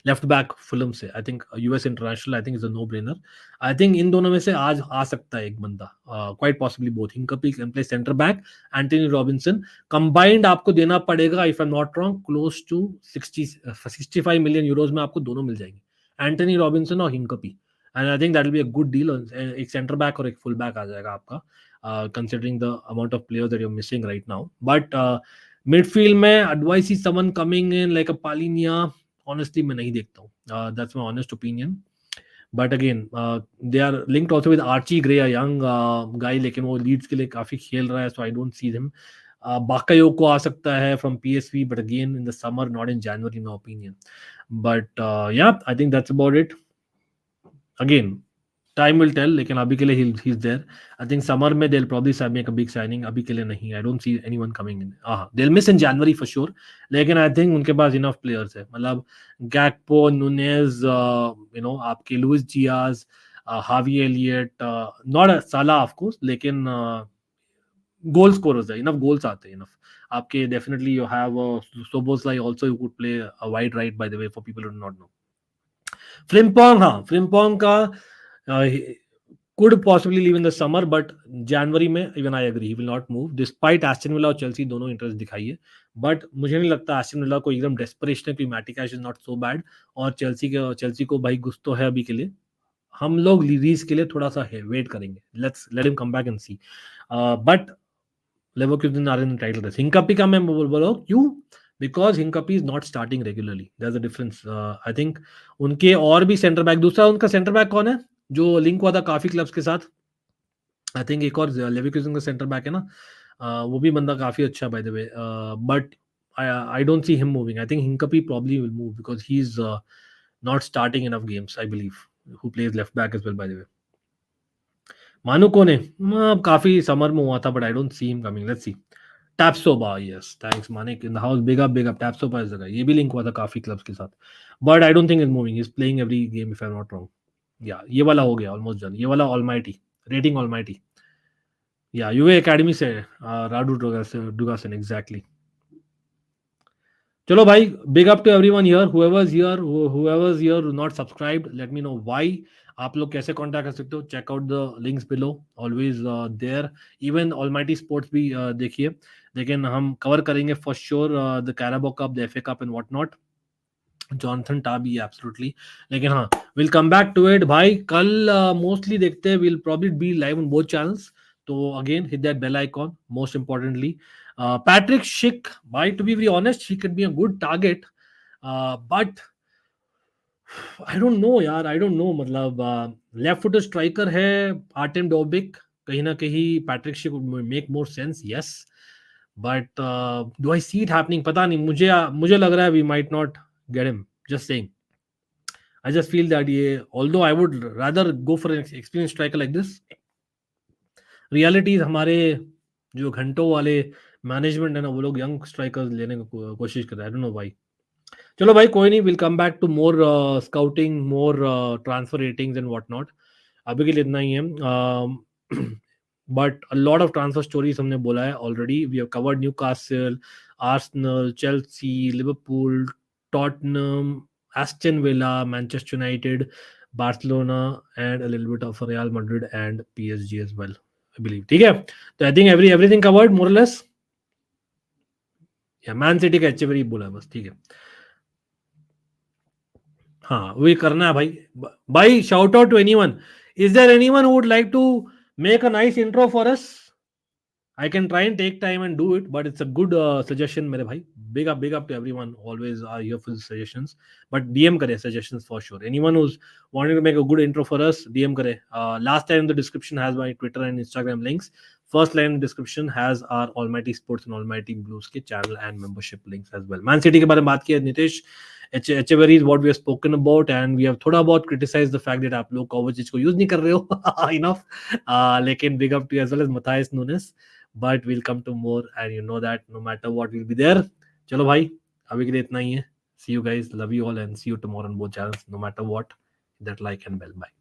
left back Fulham से, I think US international, I think is a no brainer. I think इन दोनों में से आज आ सकता है एक बंदा, quite possibly both, Hincapie can play centre back, Antonee Robinson, combined आपको देना पड़ेगा if I am not wrong close to 65 million euros में आपको दोनों मिल जाएंगे, एंटनी रॉबिन्सन और Hincapie, and I think that will be a good deal. एक सेंटर बैक और एक फुल बैक आ जाएगा आपका, considering the amount of players that you are missing right now. But midfield में एडवाइस ही someone coming in like a Palhinha, honestly मैं नहीं देखता हूँ, that's my honest opinion. But again they are linked also with Archie Gray, a young guy, लेकिन वो Leeds के लिए काफी खेल रहा है, सो आई डोंट सी हिम। बाकायोको आ सकता है from PSV, but again in the summer, not in January in my opinion. But yeah, I think that's about it. Again time will tell, लेकिन अभी के लिए he is there. I think summer में they'll probably make a big signing, अभी के लिए नहीं, आई don't see anyone coming in. they'll miss in January for sure, लेकिन आई थिंक उनके पास इनफ प्लेयर्स है, मतलब गैक्पो, नूनेज, आपके लुइस डियाज, हावी एलियट, नॉट साला ऑफ कोर्स, लेकिन गोल स्कोरर्स है, इनफ गोल्स आते हैं, इनफ आपके, definitely you have सोबोस्लाई also, you could play a wide right bye the way for people who do not no. Frimpong, हाँ, Frimpong का could possibly leave in the summer, but January में even I agree he will not move, despite Aston Villa और Chelsea दोनों interest दिखाई है, but मुझे नहीं लगता Aston Villa को एकदम desperation है कि Matty Cash is not so bad, और चेल्सी को भाई गुस्त तो है अभी के लिए, हम लोग लीरीज के लिए थोड़ा सा है, वेट करेंगे, let's let him come back and see. But Leverkusen are in title race. Hincapie का मैं बोलो क्यों, because Hincapie is not starting regularly, there is a difference. I think उनके और भी सेंटर बैक, दूसरा उनका सेंटर बैक कौन है जो लिंक हुआ था काफी क्लब्स के साथ, आई थिंक एक और लेवरक्यूजन का सेंटर बैक है ना, वो भी बंदा काफी अच्छा bye the way, but I don't see him moving. I think Hinkapi probably will move because he's not starting enough games, I believe, who plays left back as well, by the way. मानू कौन है, काफी summer में हुआ था, but I don't see him coming. Let's see. टैप्सोबा, yes, thanks Manik in the house, big up टैप्सोबा इस जगह, ये भी लिंक हुआ था काफी क्लब्स के साथ, but I don't think he's moving, he's playing every game if I'm not wrong. Yeah, ये वाला हो गया ऑलमोस्ट डन, ये वाला ऑलमाइटी, रेटिंग ऑलमाइटी, या यूए एकेडमी से राडू डुगासन एग्जैक्टली. चलो भाई, big up to everyone here, whoever's here not subscribed, let me know why. आप लोग कैसे कांटेक्ट कर सकते हो? Check out the links below, always there. Even Almighty Sports भी देखिए, लेकिन हम कवर करेंगे for sure the Carabao Cup, the FA Cup and what not. Jonathan टाबी एब्सोल्युटली. लेकिन हाँ, will come back to it भाई. कल मोस्टली देखते हैं, will probably be live on both channels. तो again hit that bell icon, most importantly. Patrick Schick, bhai, to be very honest, he could be a good target, but I don't know यार, I don't know. मतलब left footer striker है Artem डोबिक, कहीं ना कहीं Patrick शिक would make more sense, yes, but do I see it happening? पता नहीं, मुझे लग रहा है we might not get him, just saying. I just feel that ये, although I would rather go for an experienced striker like this, realities हमारे जो घंटों वाले मैनेजमेंट है ना, वो लोग यंग स्ट्राइकर्स लेने की कोशिश कर रहे हैं. आई डोंट नो भाई. चलो भाई, कोई नहीं, will come back to more scouting, more transfer ratings and what not. अभी के लिए इतना ही है. But a lot of transfer stories हमने बोला है already. We have covered Newcastle, Arsenal, Chelsea, Liverpool, Tottenham, Aston Villa, Manchester United, Barcelona, and a little bit of Real Madrid and PSG as well, I believe. ठीक है, तो I think everything covered more less. या Man city का एचेवरी बोला है बस. ठीक है, हाँ वही करना है भाई. भाई shout out to anyone. Is there anyone who would like to make a nice intro for us? I can try and take time and do it, but it's a good suggestion मेरे भाई. Big up to everyone. Always are here for the suggestions. But DM करे suggestions for sure. Anyone who's wanting to make a good intro for us, DM करे. Last line in the description has my Twitter and Instagram links. First line in the description has our Almighty Sports and Almighty Blues के channel and membership links as well. Man City के बारे में बात की है Nitesh. Echeverry is what we have spoken about, and we have थोड़ा बहुत criticized the fact that आप लोग Kovacic को use नहीं कर रहे हो enough. लेकिन big up to you as well as Matthias Nunes. But we'll come to more, and you know that no matter what, we'll be there. चलो भाई, अभी के लिए इतना ही है. See you guys, love you all, and see you tomorrow on both channels. No matter what, hit that like and bell. Bye.